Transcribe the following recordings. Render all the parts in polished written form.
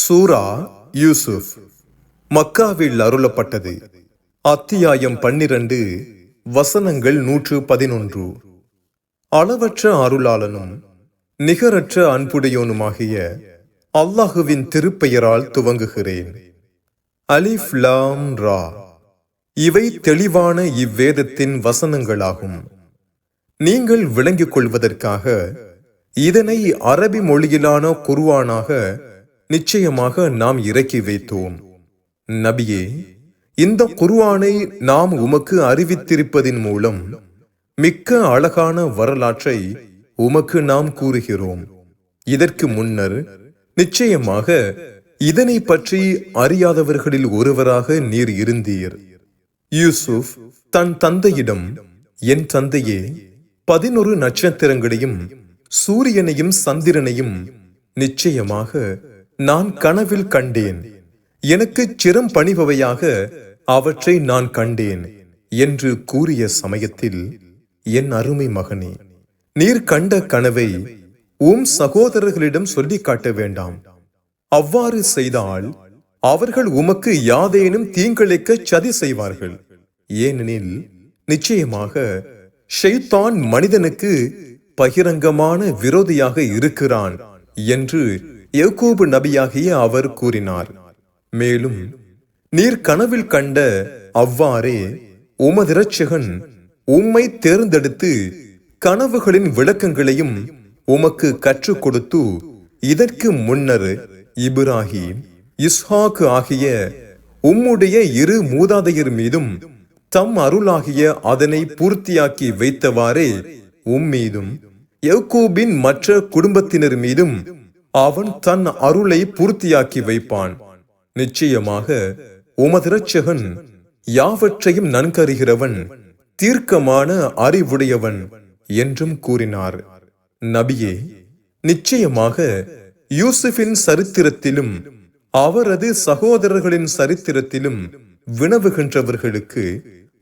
சூரா யூசுப் மக்காவில் அருளப்பட்டது. அத்தியாயம் 12, வசனங்கள் 111. அளவற்ற அருளாளனும் நிகரற்ற அன்புடையோனுமாகிய அல்லாஹுவின் திருப்பெயரால் துவங்குகிறேன். அலிஃப் லாம் ரா. இவை தெளிவான இவ்வேதத்தின் வசனங்களாகும். நீங்கள் விளங்கிக் கொள்வதற்காக இதனை அரபி மொழியிலான குர்ஆனாக நிச்சயமாக நாம் இறக்கி வைத்தோம். நபியே, இந்த குர்ஆனை நாம் உமக்கு அறிவித்திருப்பதின் மூலம் மிக்க அழகான வரலாற்றை உமக்கு நாம் கூறுகிறோம். இதற்கு முன்னர் நிச்சயமாக இதனை பற்றி அறியாதவர்களில் ஒருவராக நீர் இருந்தீர். யூசுப் தன் தந்தையிடம், என் தந்தையே, 11 நட்சத்திரங்களையும் சூரியனையும் சந்திரனையும் நிச்சயமாக நான் கனவில் கண்டேன். எனக்கு சிரம் பணிபவையாக அவற்றை நான் கண்டேன் என்று கூறிய சமயத்தில், என் அருமை மகனே, நீர் கண்ட கனவை சகோதரர்களிடம் சொல்லி காட்ட வேண்டாம். அவ்வாறு செய்தால் அவர்கள் உமக்கு யாதேனும் தீங்கிழைக்க சதி செய்வார்கள். ஏனெனில் நிச்சயமாக ஷைத்தான் மனிதனுக்கு பகிரங்கமான விரோதியாக இருக்கிறான் என்று யாக்கூப் நபியாகிய அவர் கூறினார். மேலும் நீர் கனவில் கண்ட அவ்வாறே உமது இரட்சகன் உம்மை தேர்ந்தெடுத்து கனவுகளின் விளக்கங்களையும் உமக்கு கற்றுக் கொடுத்து, இதற்கு முன்னர் இப்ராஹிம், இஸ்ஹாக் ஆகிய உம்முடைய 2 மூதாதையர் மீதும் தம் அருளாகிய அதனை பூர்த்தியாக்கி வைத்தவாறே மீதும் யாக்கூபின் மற்ற குடும்பத்தினர் மீதும் அவன் தன் அருளை பூர்த்தியாக்கி வைப்பான். நிச்சயமாக உமது இரட்சகன் யாவற்றையும் நன்கறிகிறவன், தீர்க்கமான அறிவுடையவன் என்றும் கூறினார். நபியே, நிச்சயமாக யூசுஃபின் சரித்திரத்திலும் அவரது சகோதரர்களின் சரித்திரத்திலும் வினவுகின்றவர்களுக்கு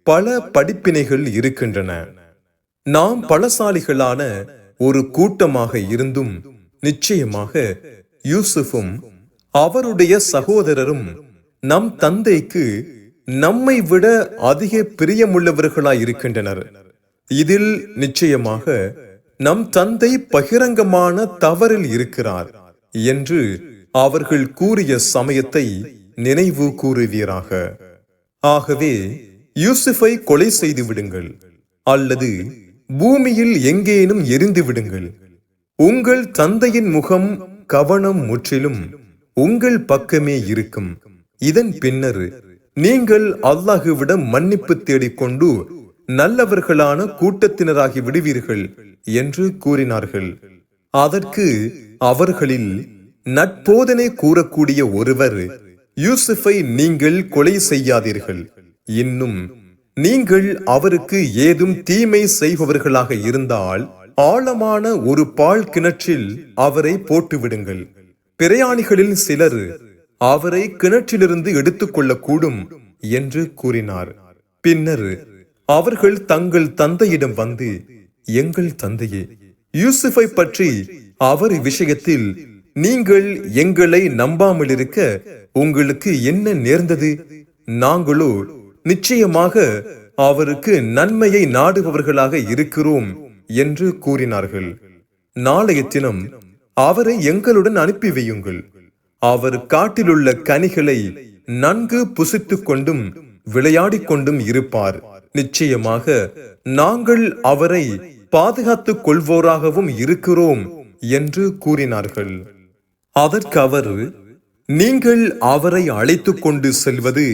பல படிப்பினைகள் இருக்கின்றன. நாம் பலசாலிகளான ஒரு கூட்டமாக இருந்தும் நிச்சயமாக யூசுஃபும் அவருடைய சகோதரரும் நம் தந்தைக்கு நம்மை விட அதிக பிரியமுள்ளவர்களாயிருக்கின்றனர். இதில் நிச்சயமாக நம் தந்தை பகிரங்கமான தவறில் இருக்கிறார் என்று அவர்கள் கூறிய சமயத்தை நினைவு கூறுவீராக. ஆகவே யூசுஃபை கொலை செய்து விடுங்கள், அல்லது பூமியில் எங்கேனும் எரிந்து விடுங்கள். உங்கள் தந்தையின் முகம், கவனம் முற்றிலும் உங்கள் பக்கமே இருக்கும். இதன் பின்னர் நீங்கள் அல்லாஹுவிடம் மன்னிப்பு தேடிக்கொண்டு நல்லவர்களான கூட்டத்தினராகி விடுவீர்கள் என்று கூறினார்கள். அதற்கு அவர்களில் நட்போதனை கூறக்கூடிய ஒருவர், யூசுஃபை நீங்கள் கொலை செய்யாதீர்கள். இன்னும் நீங்கள் அவருக்கு ஏதும் தீமை செய்பவர்களாக இருந்தால் ஆழமான ஒரு பால் கிணற்றில் அவரை போட்டுவிடுங்கள். பிரயாணிகளில் சிலர் அவரை கிணற்றிலிருந்து எடுத்துக்கொள்ளக்கூடும் என்று கூறினார். பின்னர் அவர்கள் தங்கள் தந்தையிடம் வந்து, எங்கள் தந்தையே, யூசுஃபை பற்றி அவர் விஷயத்தில் நீங்கள் எங்களை நம்பாமல் இருக்க உங்களுக்கு என்ன நேர்ந்தது? நாங்களோ நிச்சயமாக அவருக்கு நன்மையை நாடுபவர்களாக இருக்கிறோம் என்று கூறினார்கள். நாளைய தினம் அவரை எங்களுடன் அனுப்பி வையுங்கள். அவர் காட்டிலுள்ள கனிகளை நன்கு புசித்துக் கொண்டும் விளையாடிக் கொண்டும் இருப்பார். நிச்சயமாக நாங்கள் அவரை பாதுகாத்துக் கொள்வோராகவும் இருக்கிறோம் என்று கூறினார்கள். அதற்கு அவர், நீங்கள் அவரை அழைத்துக் கொண்டு செல்வது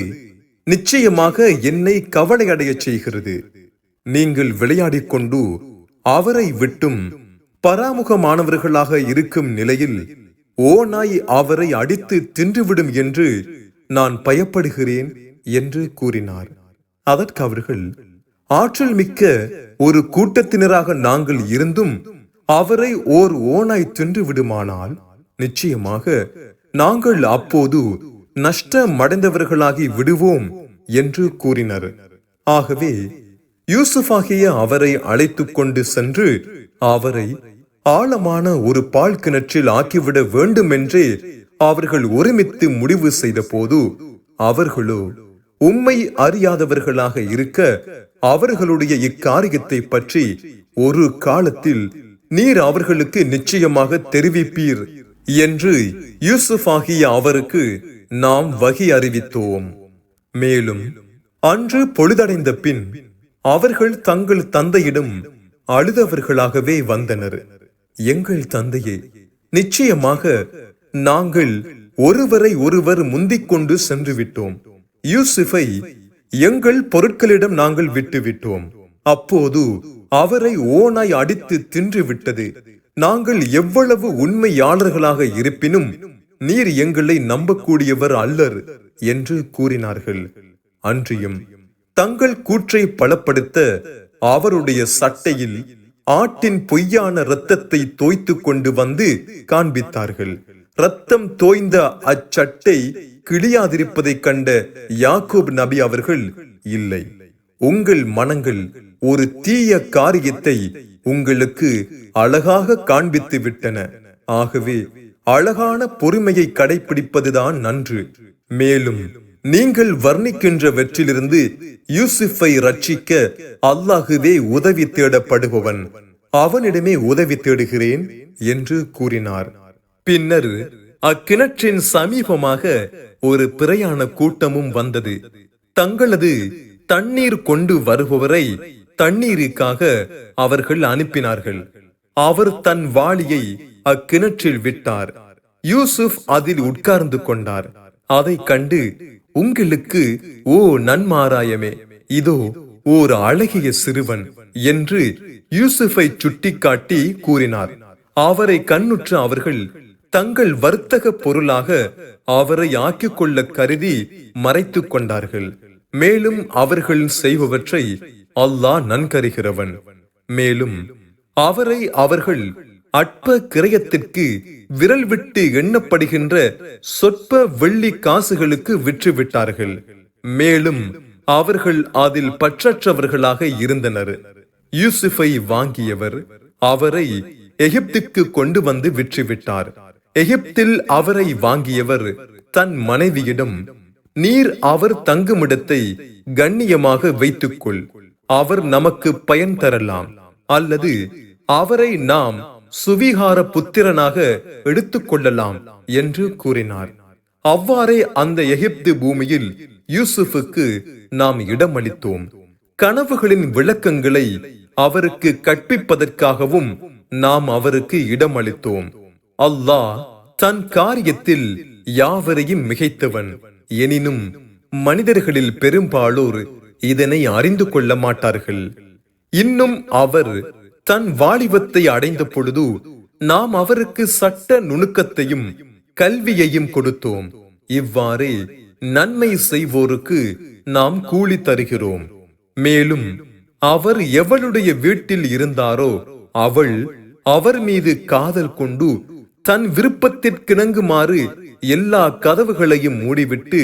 நிச்சயமாக என்னை கவலையடைய செய்கிறது. நீங்கள் விளையாடிக் கொண்டு அவரை விட்டும் பராமுகமானவர்களாக இருக்கும் நிலையில் ஓநாய் அவரை அடித்து தின்றுவிடும் என்று நான் பயப்படுகிறேன் என்று கூறினார். அதற்கு அவர்கள், ஆற்றல் மிக்க ஒரு கூட்டத்தினராக நாங்கள் இருந்தும் அவரை ஓர் ஓநாய் தின்று விடுமானால் நிச்சயமாக நாங்கள் அப்போது நஷ்டமடைந்தவர்களாகி விடுவோம் என்று கூறினர். ஆகவே யூசுஃபாகிய அவரை அழைத்துக் கொண்டு சென்று அவரை ஆழமான ஒரு பால் கிணற்றில் ஆக்கிவிட வேண்டும் என்றே அவர்கள் ஒருமித்து முடிவு செய்த போது அவர்களோ உம்மை அறியாதவர்களாக இருக்க அவர்களுடைய இக்காரியத்தை பற்றி ஒரு காலத்தில் நீர் அவர்களுக்கு நிச்சயமாக தெரிவிப்பீர் என்று யூசுப் ஆகிய அவருக்கு நாம் வகி அறிவித்தோம். மேலும் அன்று பொழுதடைந்த பின் அவர்கள் தங்கள் தந்தையிடம் அழுதவர்களாகவே வந்தனர். எங்கள் தந்தையே, நிச்சயமாக நாங்கள் ஒருவரை ஒருவர் முந்திக் கொண்டு சென்று விட்டோம். யூசுஃபை எங்கள் பொருட்களிடம் நாங்கள் விட்டுவிட்டோம். அப்போது அவரை ஓனாய் அடித்து தின்று விட்டது. நாங்கள் எவ்வளவு உண்மையாளர்களாக இருப்பினும் நீர் எங்களை நம்பக்கூடியவர் அல்லர் என்று கூறினார்கள். அன்றியும் தங்கள் கூற்றை பலப்படுத்த அவருடைய சட்டையில் ஆட்டின் பொய்யான இரத்தத்தை தோய்த்து கொண்டு வந்து காண்பித்தார்கள். இரத்தம் தோய்ந்த அச்சட்டை கிழியாதிருப்பதை கண்ட யாக்கூப் நபி அவர்கள், இல்லை, உங்கள் மனங்கள் ஒரு தீய காரியத்தை உங்களுக்கு அழகாக காண்பித்து விட்டன. ஆகவே அழகான பொறுமையை கடைபிடிப்பதுதான் நன்று. மேலும் நீங்கள் வர்ணிக்கின்றவற்றிலிருந்து யூசுஃபை ரட்சிக்க அல்லாஹுவே உதவி தேடப்படுபவன், அவனிடமே உதவி தேடுகிறேன் என்று கூறினார். பின்னர் அக்கிணற்றின் சமீபமாக ஒரு பிரயாண கூட்டமும் வந்தது. தங்களது தண்ணீர் கொண்டு வருபவரை தண்ணீருக்காக அவர்கள் அனுப்பினார்கள். அவர் தன் வாளியை அக்கிணற்றில் விட்டார். யூசுப் அதில் உட்கார்ந்து கொண்டார். அதை கண்டு, உங்களுக்கு ஓ நன்மாராயமே, இதோ ஓர் அழகிய சிறுவன் என்று யூசுஃபை சுட்டிக்காட்டி கூறினார். அவரை கண்ணுற்ற அவர்கள் தங்கள் வர்த்தக பொருளாக அவரை ஆக்கிக் கொள்ள கருதி மறைத்துக் கொண்டார்கள். மேலும் அவர்கள் செய்பவற்றை அல்லாஹ் நன்கறிகிறவன். மேலும் அவரை அவர்கள் அற்ப கிரயத்திற்கு விரல் விட்டு எண்ணப்படுகின்ற சொற்ப வெள்ளி காசுகளுக்கு விற்றுவிட்டார்கள். மேலும் அவர்கள் அதில் பற்றற்றவர்களாக இருந்தனர். யூசுஃபை வாங்கியவர் அவரை எகிப்துக்கு கொண்டு வந்து விற்றுவிட்டார். எகிப்தில் அவரை வாங்கியவர் தன் மனைவியிடம், நீர் அவர் தங்குமிடத்தை கண்ணியமாக வைத்துக்கொள், அவர் நமக்கு பயன் தரலாம், அல்லது அவரை நாம் சுவிகார புத்திரனாக எடுத்துக் கொள்ளலாம் என்று கூறினார். அவ்வாறே அந்த எகிப்து பூமியில் யூசுஃபுக்கு நாம் இடமளித்தோம். கனவுகளின் விளக்கங்களை அவருக்கு கற்பிப்பதற்காகவும் நாம் அவருக்கு இடமளித்தோம். அல்லாஹ் தன் காரியத்தில் யாவரையும் மிகைத்தவன். எனினும் மனிதர்களில் பெரும்பாலோர் இதனை அறிந்து கொள்ள மாட்டார்கள். இன்னும் அவர் தன் வாலிபத்தை அடைந்த பொழுது நாம் அவருக்கு சட்ட நுணுக்கத்தையும் கல்வியையும் கொடுத்தோம். இவ்வாறே நன்மை செய்வோருக்கு நாம் கூலி தருகிறோம். மேலும் அவர் எவளுடைய வீட்டில் இருந்தாரோ அவள் அவர் மீது காதல் கொண்டு தன் விருப்பத்திற்கிணங்குமாறு எல்லா கதவுகளையும் மூடிவிட்டு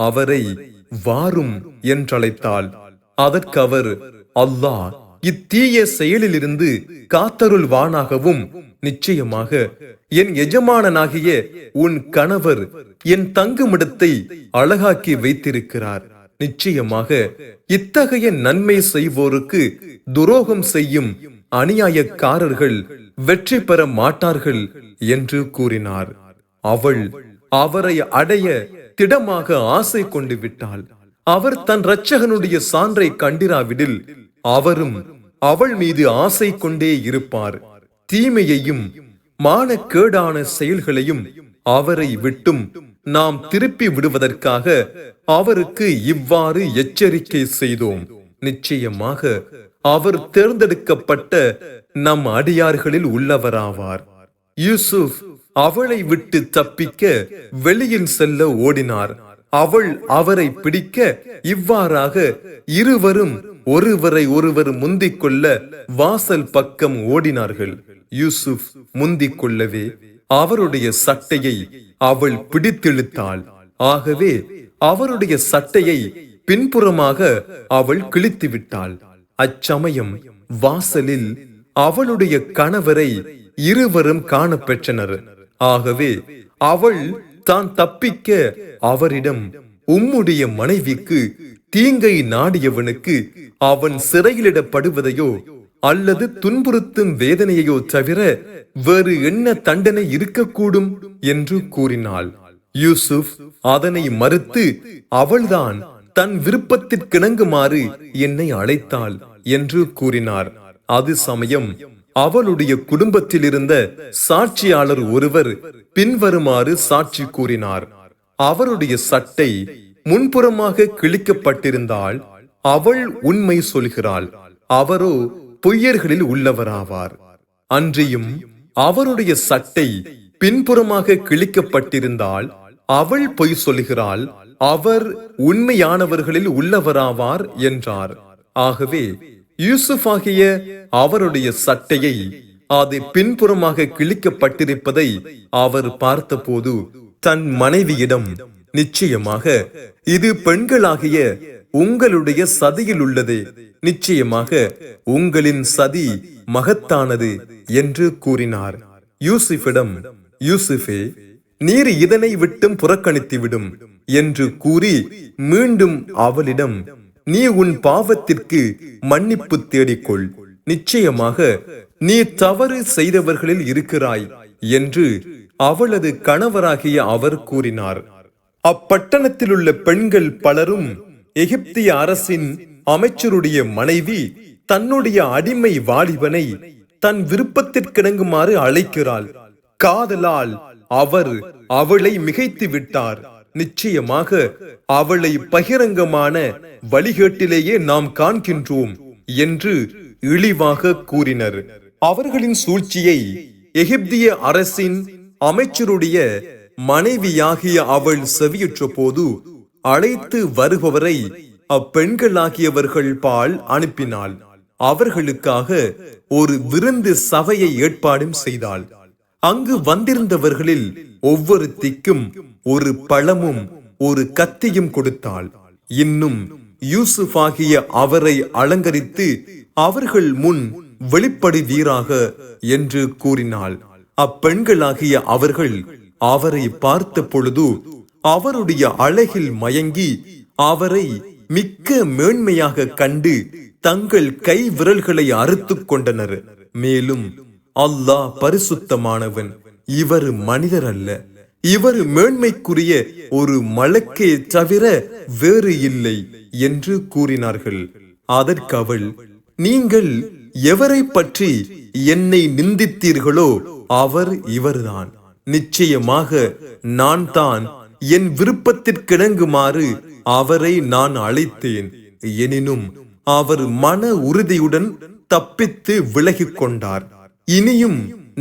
அவரை வாரும் என்றழைத்தாள். அதற்கு அவர், அல்லாஹ் இத்தீய செயலிலிருந்து காத்தருள்வானாகவும், நிச்சயமாக என் எஜமானனாகிய உன் கணவர் என் தங்குமிடத்தை அழகாக்கி வைத்திருக்கிறார். நிச்சயமாக இத்தகைய நன்மை செய்வோருக்கு துரோகம் செய்யும் அநியாயக்காரர்கள் வெற்றி பெற மாட்டார்கள் என்று கூறினார். அவள் அவரை அடைய திடமாக ஆசை கொண்டு விட்டாள். அவர் தன் இரட்சகனுடைய சான்றை கண்டிராவிடில் அவரும் அவள் மீது ஆசை கொண்டே இருப்பார். தீமையையும் மானக்கேடான செயல்களையும் அவரை விட்டும் நாம் திருப்பி விடுவதற்காக அவருக்கு இவ்வாறு எச்சரிக்கை செய்தோம். நிச்சயமாக அவர் தேர்ந்தெடுக்கப்பட்ட நம் அடியார்களில் உள்ளவராவார். யூசுப் அவளை விட்டு தப்பிக்க வெளியில் செல்ல ஓடினார். அவள் அவரை பிடிக்க இவ்வாறாக இருவரும் ஒருவரை ஒருவர் முந்திக் கொள்ள வாசல் பக்கம் ஓடினார்கள். யூசுப் முந்திக் கொள்ளவே அவருடைய சட்டையை அவள் பிடித்திழுத்தாள். ஆகவே அவருடைய சட்டையை பின்புறமாக அவள் கிழித்து விட்டாள். அச்சமயம் வாசலில் அவளுடைய கணவரை இருவரும் காண பெற்றனர். ஆகவே அவள் தான் தப்பிக்க அவரிடம், உம்முடைய மனைவிக்கு தீங்கை நாடியவனுக்கு அவன் சிறையிலிடப்படுவதையோ அல்லது துன்புறுத்தும் வேதனையையோ தவிர வேறு என்ன தண்டனை இருக்கக்கூடும் என்று கூறினாள். யூசுப் அதனை மறுத்து, அவள்தான் தன் விருப்பத்திற்கிணங்குமாறு என்னை அழைத்தாள் என்று கூறினார். அது சமயம் அவளுடைய குடும்பத்தில் இருந்த சாட்சியாளர் ஒருவர் பின்வருமாறு சாட்சி கூறினார். அவருடைய சட்டை முன்புறமாக கிழிக்கப்பட்டிருந்தால் அவள் உண்மை சொல்கிறாள், அவரோ பொய்யர்களில் உள்ளவராவார். அன்றியும் அவருடைய சட்டை பின்புறமாக கிழிக்கப்பட்டிருந்தால் அவள் பொய் சொல்கிறாள், அவர் உண்மையானவர்களில் உள்ளவராவார் என்றார். ஆகவே யூசுப் ஆகிய அவருடைய சட்டையை அது பின்புறமாக கிழிக்கப்பட்டிருப்பதை அவர் பார்த்தபோது தன் மனைவியிடம், நிச்சயமாக இது பெண்களாகிய உங்களுடைய சதியில் உள்ளது, நிச்சயமாக உங்களின் சதி மகத்தானது என்று கூறினார். யூசுஃபிடம், யூசுஃபே, நீர் இதனை விட்டும் புறக்கணித்துவிடும் என்று கூறி மீண்டும் அவளிடம், நீ உன் பாவத்திற்கு மன்னிப்பு தேடிக்கொள், நிச்சயமாக நீ தவறு செய்தவர்களில் இருக்கிறாய் என்று அவளது கணவராகிய அவர் கூறினார். அப்பட்டணத்தில் உள்ள பெண்கள் பலரும் எகிப்திய அரசின் அமைச்சருடைய மனைவி தன்னுடைய அடிமை வாலிபனை தன் விருப்பத்திற்கிணங்குமாறு அழைக்கிறாள், காதலால் அவர் அவளை மிகைத்து விட்டார், நிச்சயமாக அவளை பகிரங்கமான வழிகேட்டிலேயே நாம் காண்கின்றோம் என்று இழிவாக கூறினர். அவர்களின் சூழ்ச்சியை எகிப்திய அரசின் அமைச்சருடைய மனைவியாகிய அவள் செவியுற்ற போது அழைத்து வருபவரை அப்பெண்களாகியவர்கள் பால் அனுப்பினாள். அவர்களுக்காக ஒரு விருந்து சபையை ஏற்பாடும் செய்தாள். அங்கு வந்திருந்தவர்களில் ஒவ்வொருத்திக்கும் ஒரு பழமும் ஒரு கத்தியும் கொடுத்தாள். இன்னும் யூசுப் ஆகிய அவரை அலங்கரித்து அவர்கள் முன் வெளிப்படுவீராக என்று கூறினாள். அப்பெண்களாகிய அவர்கள் அவரை பார்த்த பொழுது அவருடைய அழகில் மயங்கி அவரை மிக்க மேன்மையாக கண்டு தங்கள் கை விரல்களை அறுத்து கொண்டனர். மேலும், அல்லாஹ் பரிசுத்தமானவன், இவர் மனிதர் அல்ல, இவர் மேன்மைக்குரிய ஒரு மலக்கே தவிர வேறு இல்லை என்று கூறினார்கள். அதற்கு அவள், நீங்கள் எவரை பற்றி என்னை நிந்தித்தீர்களோ அவர் இவர்தான், நிச்சயமாக நான் தான் என் விருப்பத்திற்கிணங்குமாறு அவரை நான் அழைத்தேன். எனினும் அவர் மன உறுதியுடன் தப்பித்து விலகிக் கொண்டார். இனியும்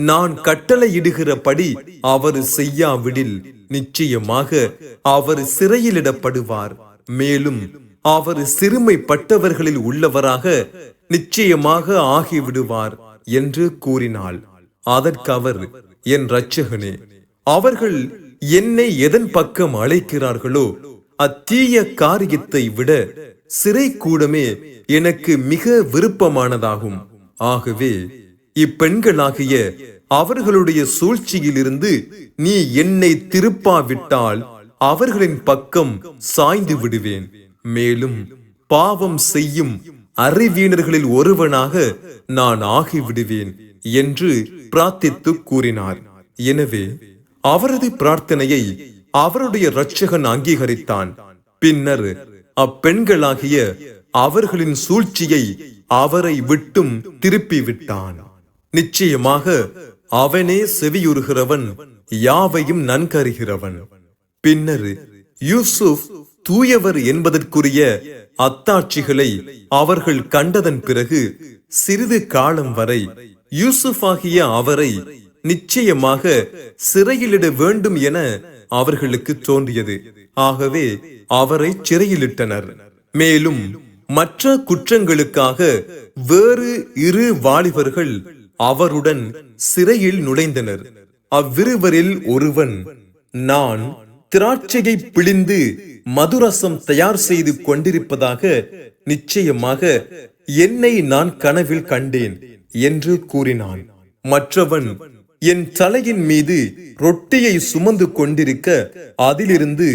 நான் கட்டளையிடுகிறபடி அவர் செய்யாவிடில் நிச்சயமாக அவர் சிறையிலிடப்படுவார். மேலும் அவர் சிறுமைப்பட்டவர்களில் உள்ளவராக நிச்சயமாக ஆகிவிடுவார் என்று கூறினாள். அதற்கு அவர், என் இரட்சகனே, அவர்கள் என்னை எதன் பக்கம் அழைக்கிறார்களோ அத்தீய காரியத்தை விட சிறை கூடமே எனக்கு மிக விருப்பமானதாகும். ஆகவே இப்பெண்களாகிய அவர்களுடைய சூழ்ச்சியிலிருந்து நீ என்னை திருப்பாவிட்டால் அவர்களின் பக்கம் சாய்ந்து விடுவேன். மேலும் பாவம் செய்யும் அறிவீனர்களில் ஒருவனாக நான் ஆகிவிடுவேன் என்று பிரார்த்தித்து கூறினார். எனவே அவரது பிரார்த்தனையை அவருடைய இரட்சகன் அங்கீகரித்தான். பின்னர் அப்பெண்களாகிய அவர்களின் சூழ்ச்சியை அவரை விட்டும் திருப்பி விட்டான். நிச்சயமாக அவனே செவியுறுகிறவன், யாவையும் நன்கறிகிறவன். பின்னர் யூசுப் தூயவர் என்பதற்குரிய அத்தாட்சிகளை அவர்கள் கண்டதன் பிறகு சிறிது காலம் வரை யூசுப் ஆகிய அவரை நிச்சயமாக சிறையிலிட வேண்டும் என அவர்களுக்கு தோன்றியது. ஆகவே அவரை சிறையிலிட்டனர். மேலும் மற்ற குற்றங்களுக்காக வேறு 2 வாலிபர்கள் அவருடன் சிறையில் நுழைந்தனர். அவ்விருவரில் ஒருவன், நான் திராட்சையை பிழிந்து மதுரசம் தயார் செய்து கொண்டிருப்பதாக நிச்சயமாக என்னை நான் கனவில் கண்டேன் என்று கூறினான். மற்றவன், என் தலையின் மீது ரொட்டியை சுமந்து கொண்டிருக்க அதிலிருந்து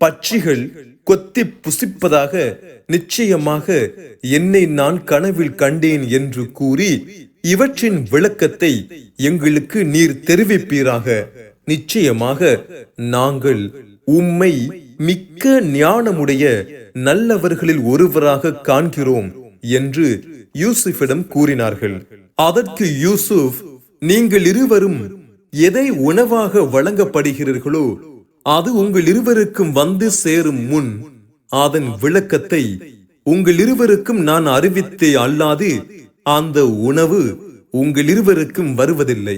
பட்சிகள் கொத்தி புசிப்பதாக நிச்சயமாக என்னை நான் கனவில் கண்டேன் என்று கூறி இவற்றின் விளக்கத்தை எங்களுக்கு நீர் தெரிவிப்பீராக. நிச்சயமாக நாங்கள் உம்மை மிக்க ஞானமுடைய நல்லவர்களில் ஒருவராக காண்கிறோம் என்று யூசுஃபிடம் கூறினார்கள். அதற்கு யூசுப், நீங்கள் இருவரும் எதை உணவாக வழங்கப்படுகிறீர்களோ அது உங்கள் இருவருக்கும் வந்து சேரும் முன் அதன் விளக்கத்தை உங்கள் இருவருக்கும் நான் அறிவித்தே அல்லாது அந்த உணவு உங்கள் இருவருக்கும் வருவதில்லை.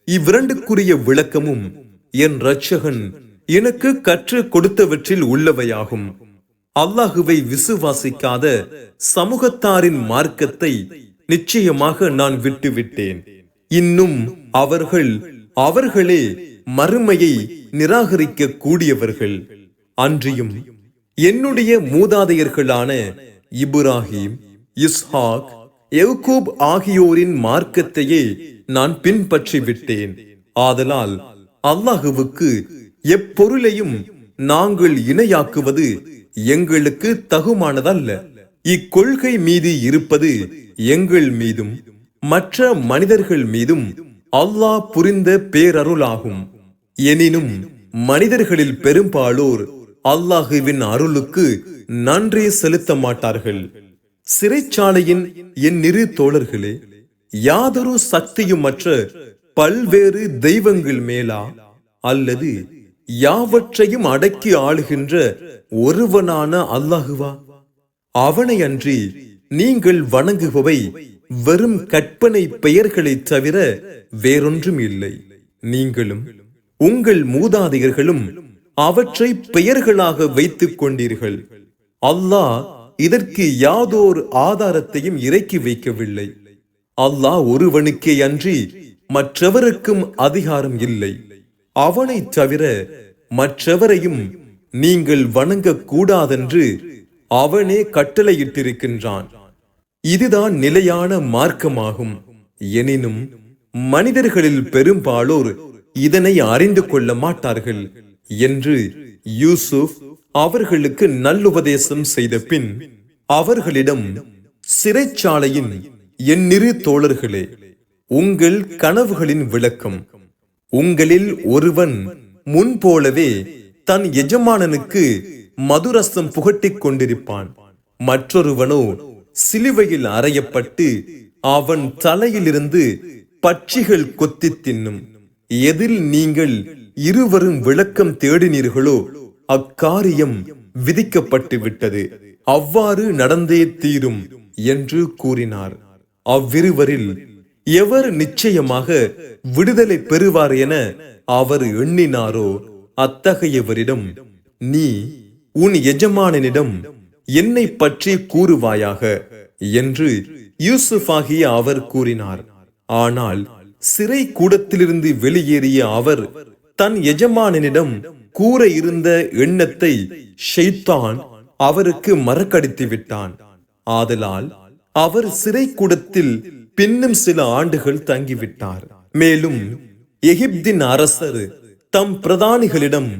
இவ்விரண்டுக்குரிய விளக்கமும் என் இரட்சகன் எனக்கு கற்றுக் கொடுத்தவற்றில் உள்ளவையாகும். அல்லாஹுவை விசுவாசிக்காத சமூகத்தாரின் மார்க்கத்தை நிச்சயமாக நான் விட்டுவிட்டேன். இன்னும் அவர்களே மறுமையை நிராகரிக்க கூடியவர்கள். அன்றியும் என்னுடைய மூதாதையர்களான இப்ராஹிம், இஸ்ஹாக், யாக்கூப் ஆகியோரின் மார்க்கத்தையே நான் பின்பற்றி விட்டேன். ஆதலால் அல்லாஹுவுக்கு எப்பொருளையும் நாங்கள் இணையாக்குவது எங்களுக்கு தகுமானதல்ல. இக்கொள்கை மீது இருப்பது எங்கள் மீதும் மற்ற மனிதர்கள் மீதும் அல்லாஹ் புரிந்த பேரருளாகும். எனினும் மனிதர்களில் பெரும்பாலோர் அல்லாஹுவின் அருளுக்கு நன்றி செலுத்த மாட்டார்கள். சிறைச்சாலையின் என் இரு தோழர்களே, யாதொரு சக்தியுமற்ற பல்வேறு தெய்வங்கள் மேலா அல்லது யாவற்றையும் அடக்கி ஆளுகின்ற ஒருவனான அல்லாஹுவா? அவனை அன்றி நீங்கள் வணங்குபவை வெறும் கற்பனை பெயர்களை தவிர வேறொன்றும் இல்லை. நீங்களும் உங்கள் மூதாதையர்களும் அவற்றை பெயர்களாக வைத்துக் கொண்டீர்கள். அல்லாஹ் இதற்கு யாதோர் ஆதாரத்தையும் இறக்கி வைக்கவில்லை. அல்லாஹ் ஒருவனுக்கே அன்றி மற்றவருக்கும் அதிகாரம் இல்லை. அவனை தவிர மற்றவரையும் நீங்கள் வணங்கக் கூடாதென்று அவனே கட்டளையிட்டிருக்கின்றான். இதுதான் நிலையான மார்க்கமாகும். எனினும் மனிதர்களில் பெரும்பாலோர் இதனை அறிந்து கொள்ள மாட்டார்கள் என்று யூசுப் அவர்களுக்கு நல்லுபதேசம் செய்த பின் அவர்களிடம், சிறைச்சாலையின் என் இரு தோழர்களே, உங்கள் கனவுகளின் விளக்கம். உங்களில் ஒருவன் முன்போலவே தன் எஜமானனுக்கு மதுரசம் புகட்டிக் கொண்டிருப்பான். மற்றொருவனோ சிலுவையில் அறையப்பட்டு அவன் தலையிலிருந்து பட்சிகள் கொத்தி தின்னும். எதில் நீங்கள் இருவரும் விளக்கம் தேடினீர்களோ அக்காரியம் விதிக்கப்பட்டு விட்டது. அவ்வாறு நடந்தே தீரும் என்று கூறினார். அவ்விருவரில் எவர் நிச்சயமாக விடுதலை பெறுவார் என அவர் எண்ணினாரோ அத்தகையவரிடம், நீ உன் எஜமானனிடம் என்னை பற்றி கூறுவாயாக என்று யூசுப் ஆகிய அவர் கூறினார். ஆனால் சிறை கூடத்திலிருந்து வெளியேறிய அவர் தன் எஜமானனிடம் கூற இருந்த எண்ணத்தை ஷைத்தான் அவருக்கு மறக்கடித்து விட்டான். ஆதலால் அவர் சிறை கூடத்தில் பின்னும் சில ஆண்டுகள் தங்கிவிட்டார். மேலும் எகிப்தின் அரசர் தம் பிரதானிகளிடம்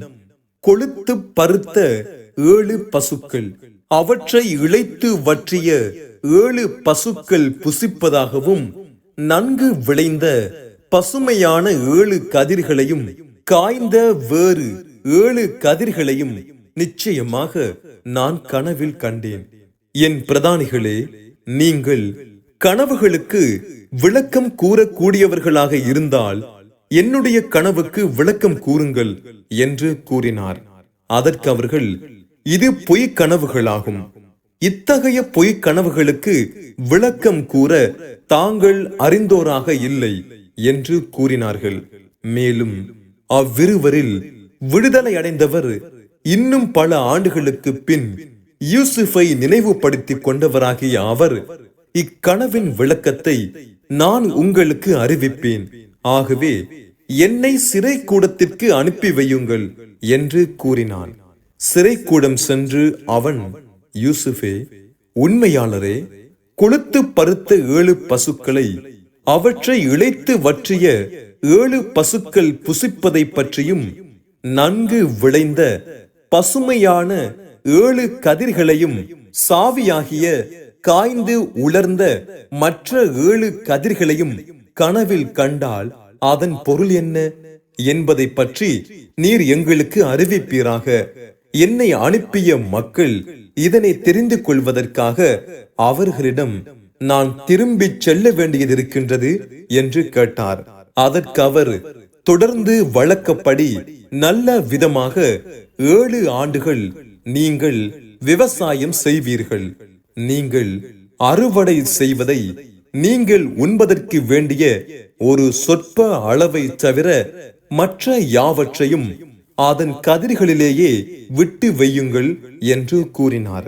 கொழுத்து பருத்த 7 பசுக்கள், அவற்றை இழைத்து வற்றிய 7 பசுக்கள் புசிப்பதாகவும், நன்கு விளைந்த பசுமையான 7 கதிர்களையும் காய்ந்த வேறு 7 கதிர்களையும் நிச்சயமாக நான் கனவில் கண்டேன். என் பிரதானிகளே, நீங்கள் கனவுகளுக்கு விளக்கம் கூறக்கூடியவர்களாக இருந்தால் என்னுடைய கனவுக்கு விளக்கம் கூறுங்கள் என்று கூறினார். அதற்கு அவர்கள், இது பொய் கனவுகளாகும். இத்தகைய பொய் கனவுகளுக்கு விளக்கம் கூற தாங்கள் அறிந்தோராக இல்லை என்று கூறினார்கள். மேலும் அவ்விருவரில் விடுதலை அடைந்தவர் இன்னும் பல ஆண்டுகளுக்கு பின் யூசுஃபை நினைவுபடுத்திக் கொண்டவராகிய அவர், இக்கனவின் விளக்கத்தை நான் உங்களுக்கு அறிவிப்பேன். ஆகவே என்னை சிறை கூடத்திற்கு அனுப்பி வையுங்கள் என்று கூறினான். சிறைக்கூடம் சென்று அவன், யூசுஃபே, உண்மையாளரே, கொழுத்து பருத்த 7 பசுக்களை அவற்றை இழைத்து வற்றிய 7 பசுக்கள் புசிப்பதை பற்றியும் நன்கு விளைந்த பசுமையான 7 கதிர்களையும் சாவியாகிய காய்ந்து உலர்ந்த மற்ற 7 கதிர்களையும் கனவில் கண்டால் அதன் பொருள் என்ன என்பதை பற்றி நீர் எங்களுக்கு அறிவிப்பீராக. என்னை அனுப்பிய மக்கள் இதனை தெரிந்து கொள்வதற்காக அவர்களிடம் நான் திரும்பிச் செல்ல வேண்டியதிருக்கின்றது என்று கேட்டார். அதற்கு அவர் தொடர்ந்து வழக்கப்படி நல்ல விதமாக 7 ஆண்டுகள் நீங்கள் விவசாயம் செய்வீர்கள். நீங்கள் அறுவடை செய்வதை நீங்கள் உண்பதற்கு வேண்டிய ஒரு சொற்ப அளவை தவிர மற்ற யாவற்றையும் அதன் கதிர்களிலேயே விட்டு வையுங்கள் என்று கூறினார்.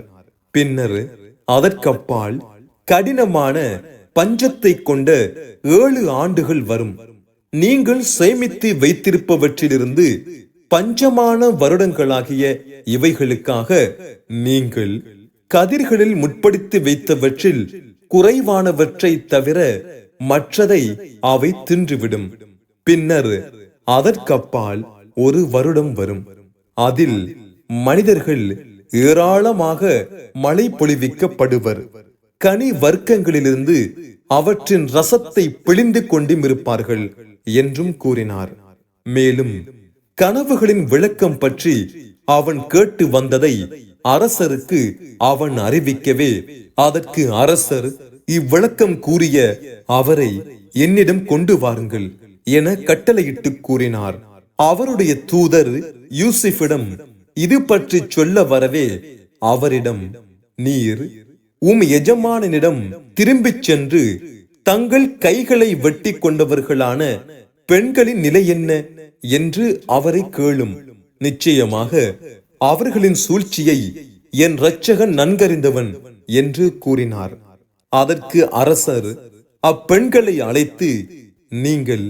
பின்னர் அதற்கப்பால் கடினமான பஞ்சத்தை கொண்ட 7 ஆண்டுகள் வரும். நீங்கள் சேமித்து வைத்திருப்பவற்றிலிருந்து பஞ்சமான வருடங்களாகிய இவைகளுக்காக நீங்கள் கதிர்களில் முற்படுத்தி வைத்தவற்றில் குறைவானவற்றை தவிர மற்றதை அவை தின்றுவிடும். பின்னர் அதற்கப்பால் ஒரு வருடம் வரும். அதில் மனிதர்கள் ஏராளமாக மழை பொழிவிக்கப்படுவர். கனி வர்க்கங்களிலிருந்து அவற்றின் ரசத்தை பிழிந்து கொண்டும் இருப்பார்கள் என்றும் கூறினார். மேலும் கனவுகளின் விளக்கம் பற்றி அவன் கேட்டு வந்ததை அரசருக்கு அவன் அறிவிக்கவே, அதற்கு அரசர் இவ்விளக்கம் கூறிய அவரை என்னிடம் கொண்டு வாருங்கள் என கட்டளையிட்டு கூறினார். அவருடைய தூதர் யூசுஃபிடம் இது பற்றி சொல்ல வரவே அவரிடம், நீர் எஜமானனிடம் திரும்பிச் சென்று தங்கள் கைகளை வெட்டி கொண்டவர்களான பெண்களின் நிலை என்ன என்று அவரை கேளும். நிச்சயமாக அவர்களின் சூழ்ச்சியை என் இரட்சகன் நன்கறிந்தவன் என்று கூறினார். அதற்கு அரசர் அப்பெண்களை அழைத்து, நீங்கள்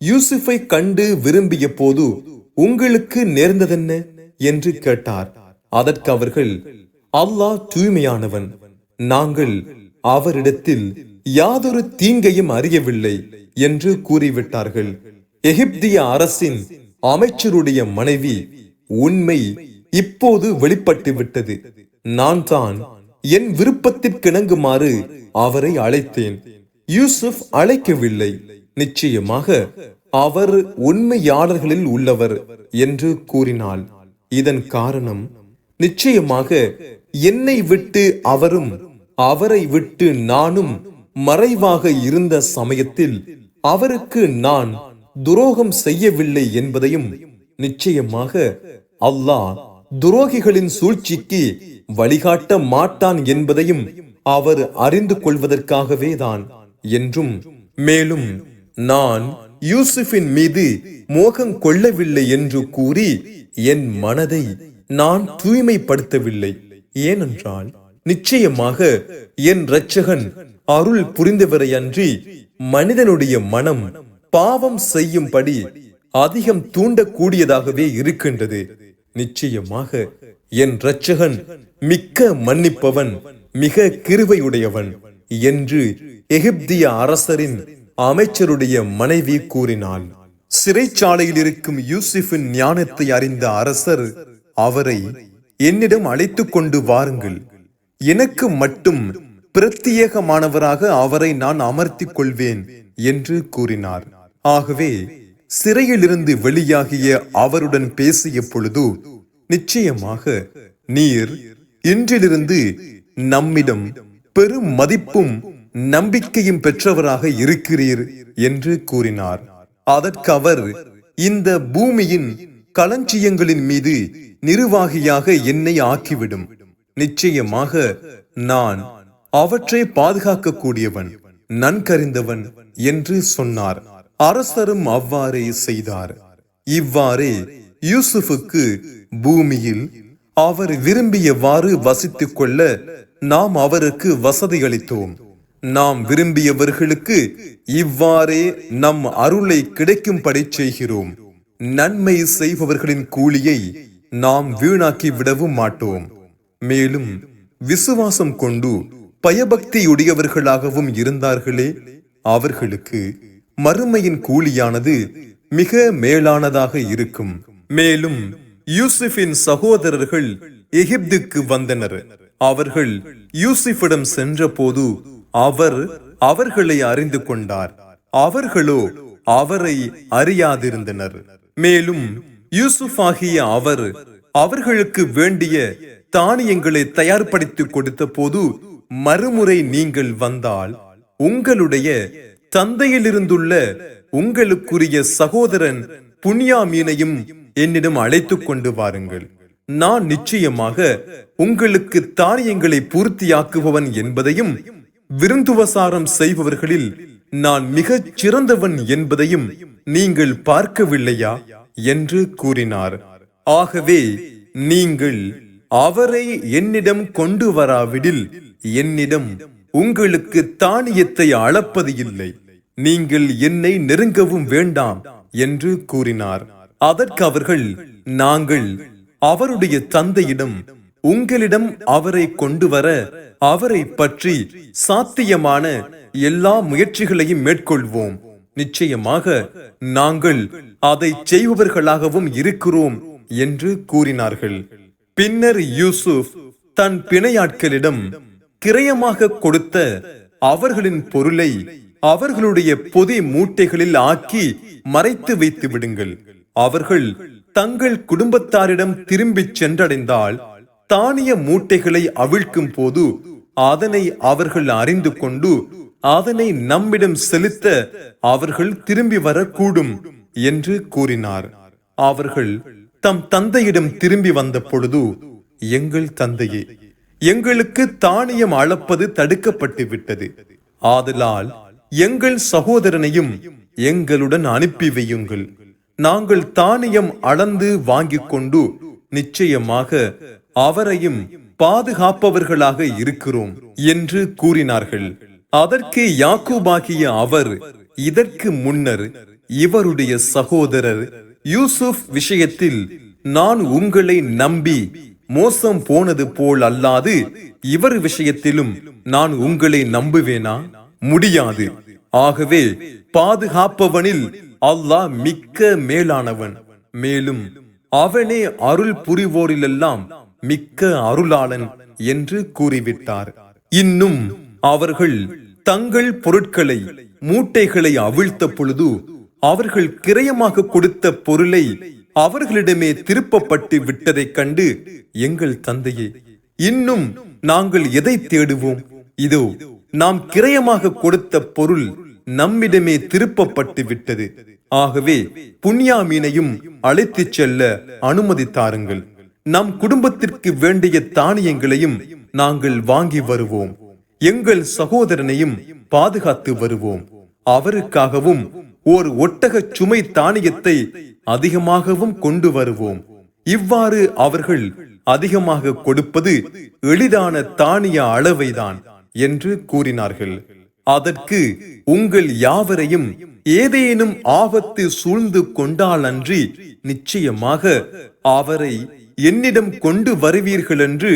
யூசுஃபை கண்டு விரும்பிய போது உங்களுக்கு நேர்ந்ததென்ன என்று கேட்டார். அதற்கு அவர்கள், அல்லாஹ் தூய்மையானவன், நாங்கள் அவரிடத்தில் யாதொரு தீங்கையும் அறியவில்லை என்று கூறிவிட்டார்கள். எகிப்திய அரசின் அமைச்சருடைய மனைவி, உண்மை இப்போது வெளிப்பட்டு விட்டது. நான் தான் என் விருப்பத்திற்கிணங்குமாறு அவரை அழைத்தேன். யூசுப் அழைக்கவில்லை. நிச்சயமாக அவர் உண்மையாளர்களில் உள்ளவர் என்று கூறினாள். இதன் காரணம், நிச்சயமாக என்னை விட்டு அவரும் அவரை விட்டு நானும் மறைவாக இருந்த சமயத்தில் அவருக்கு நான் துரோகம் செய்யவில்லை என்பதையும், நிச்சயமாக அல்லாஹ் துரோகிகளின் சூழ்ச்சிக்கு வழிகாட்ட மாட்டான் என்பதையும் அவர் அறிந்து கொள்வதற்காகவே தான் என்றும், மேலும் நான் யூசுஃபின் மீது மோகம் கொள்ளவில்லை என்று கூறி என் மனதை நான் தூய்மைப்படுத்தவில்லை. ஏனென்றால் நிச்சயமாக என் இரட்சகன் அருள் புரிந்தவரை அன்றி மனிதனுடைய மனம் பாவம் செய்யும்படி அதிகம் தூண்டக்கூடியதாகவே இருக்கின்றது. நிச்சயமாக என் இரட்சகன் மிக்க மன்னிப்பவன், மிக கிருபையுடையவன் என்று எகிப்திய அரசரின் அமைச்சருடைய மனைவி கூறினாள். சிறைச்சாலையில் இருக்கும் யூசுஃபின் ஞானத்தை அறிந்த அரசர் அவரை என்னிடம் அழைத்துக் கொண்டு வாருங்கள், எனக்கு மட்டும் பிரத்யேகமானவராக அவரை நான் அமர்த்திக் கொள்வேன் என்று கூறினார். ஆகவே சிறையிலிருந்து வெளியாகிய அவருடன் பேசிய பொழுது, நிச்சயமாக நீர் இன்றிலிருந்து நம்மிடம் பெரும் மதிப்பும் நம்பிக்கையும் பெற்றவராக இருக்கிறீர் என்று கூறினார். அதற்கு அவர், இந்த பூமியின் களஞ்சியங்களின் மீது நிர்வாகியாக என்னை ஆக்கிவிடும். நிச்சயமாக நான் அவற்றை பாதுகாக்க கூடியவன், நன்கறிந்தவன் என்று சொன்னார். அரசரும் அவ்வாறே செய்தார். இவ்வாறே யூசுஃபுக்கு பூமியில் அவர் விரும்பியவாறு வசித்துக் கொள்ள நாம் அவருக்கு வசதியளித்தோம். நாம் விரும்பியவர்களுக்கு இவ்வாறே நம் அருளை கிடைக்கும்படி செய்கிறோம். நன்மை செய்பவர்களின் கூலியை நாம் வீணாக்கி விடவும் மாட்டோம். மேலும் விசுவாசம் கொண்டு பயபக்தியுடையவர்களாகவும் இருந்தார்களே, அவர்களுக்கு மறுமையின் கூலியானது மிக மேலானதாக இருக்கும். மேலும் யூசுஃபின் சகோதரர்கள் எகிப்துக்கு வந்தனர். அவர்கள் யூசுஃபிடம் சென்றபோது அவர் அவர்களை அறிந்து கொண்டார். அவர்களோ அவரை அறியாதிருந்தனர். மேலும் யூசுப் ஆகிய அவர் அவர்களுக்கு வேண்டிய தானியங்களை தயார்படுத்திக் கொடுத்த போது, மறுமுறை நீங்கள் வந்தால் உங்களுடைய தந்தையிலிருந்துள்ள உங்களுக்குரிய சகோதரன் புன்யாமீனையும் என்னிடம் அழைத்துக் கொண்டு வாருங்கள். நான் நிச்சயமாக உங்களுக்கு தானியங்களை பூர்த்தியாக்குபவன் என்பதையும் விருந்துவசாரம் செய்பவர்களில் நான் மிகச் சிறந்தவன் என்பதையும் நீங்கள் பார்க்கவில்லையா என்று கூறினார். ஆகவே நீங்கள் அவரை என்னிடம் கொண்டு வராவிடில் என்னிடம் உங்களுக்கு தானியத்தை அளப்பது இல்லை. நீங்கள் என்னை நெருங்கவும் வேண்டாம் என்று கூறினார். அதற்கு அவர்கள், நாங்கள் அவருடைய தந்தையிடம் உங்களிடம் அவரை கொண்டு வர அவரை பற்றி சாத்தியமான எல்லா முயற்சிகளையும் மேற்கொள்வோம். நிச்சயமாக நாங்கள் அதை செய்பவர்களாகவும் இருக்கிறோம் என்று கூறினார்கள். பின்னர் யூசுப் தன் பிணையாட்களிடம் கிரயமாக கொடுத்த அவர்களின் பொருளை அவர்களுடைய பொதி மூட்டைகளில் ஆக்கி மறைத்து வைத்து விடுங்கள். அவர்கள் தங்கள் குடும்பத்தாரிடம் திரும்பி சென்றடைந்தால் தானிய மூட்டைகளை அவிழ்க்கும் போது அதனை அவர்கள் அறிந்து கொண்டு அதனை நம்மிடம் செலுத்த அவர்கள் திரும்பி வரக்கூடும் என்று கூறினார். அவர்கள் தம் தந்தையிடம் திரும்பி வந்த பொழுது, எங்கள் தந்தையே, எங்களுக்கு தானியம் அளப்பது தடுக்கப்பட்டு விட்டது. ஆதலால் எங்கள் சகோதரனையும் எங்களுடன் அனுப்பி வையுங்கள். நாங்கள் தானியம் அளந்து வாங்கிக் கொண்டு நிச்சயமாக அவரையும் பாதுகாப்பவர்களாக இருக்கிறோம் என்று கூறினார்கள். அதற்கு யாக்கூபாகிய அவர், இதற்கு முன்னர் இவருடைய சகோதரர் யூசுப் விஷயத்தில் நான் உங்களை நம்பி மோசம் போனது போல் அல்லாது இவர் விஷயத்திலும் நான் உங்களை நம்புவேனா? முடியாது. ஆகவே பாதுகாப்பவனில் அல்லாஹ் மிக்க மேலானவன். மேலும் அவனே அருள் புரிவோரிலெல்லாம் மிக்க அருளாளன் என்று கூறிவிட்டார். இன்னும் அவர்கள் தங்கள் பொருட்களை மூட்டைகளை அவிழ்த்த பொழுது அவர்கள் கிரயமாக கொடுத்த பொருளை அவர்களிடமே திருப்பப்பட்டு விட்டதைக் கண்டு, எங்கள் தந்தையே, இன்னும் நாங்கள் எதை தேடுவோம்? இதோ நாம் கிரயமாக கொடுத்த பொருள் நம்மிடமே திருப்பப்பட்டு விட்டது. ஆகவே புன்யாமீனையும் அழைத்துச் செல்ல அனுமதி தாருங்கள். நம் குடும்பத்திற்கு வேண்டிய தானியங்களையும் நாங்கள் வாங்கி வருவோம். எங்கள் சகோதரனையும் பாதுகாத்து வருவோம். அவருக்காகவும் ஓர் ஒட்டக சுமை தானியத்தை அதிகமாகவும் கொண்டு வருவோம். இவ்வாறு அவர்கள் அதிகமாக கொடுப்பது எளிதான தானிய அளவைதான் என்று கூறினார்கள். அதற்கு, உங்கள் யாவரையும் ஏதேனும் ஆபத்து சூழ்ந்து கொண்டால் அன்றி நிச்சயமாக அவரை என்னிடம் கொண்டு வருவீர்கள் என்று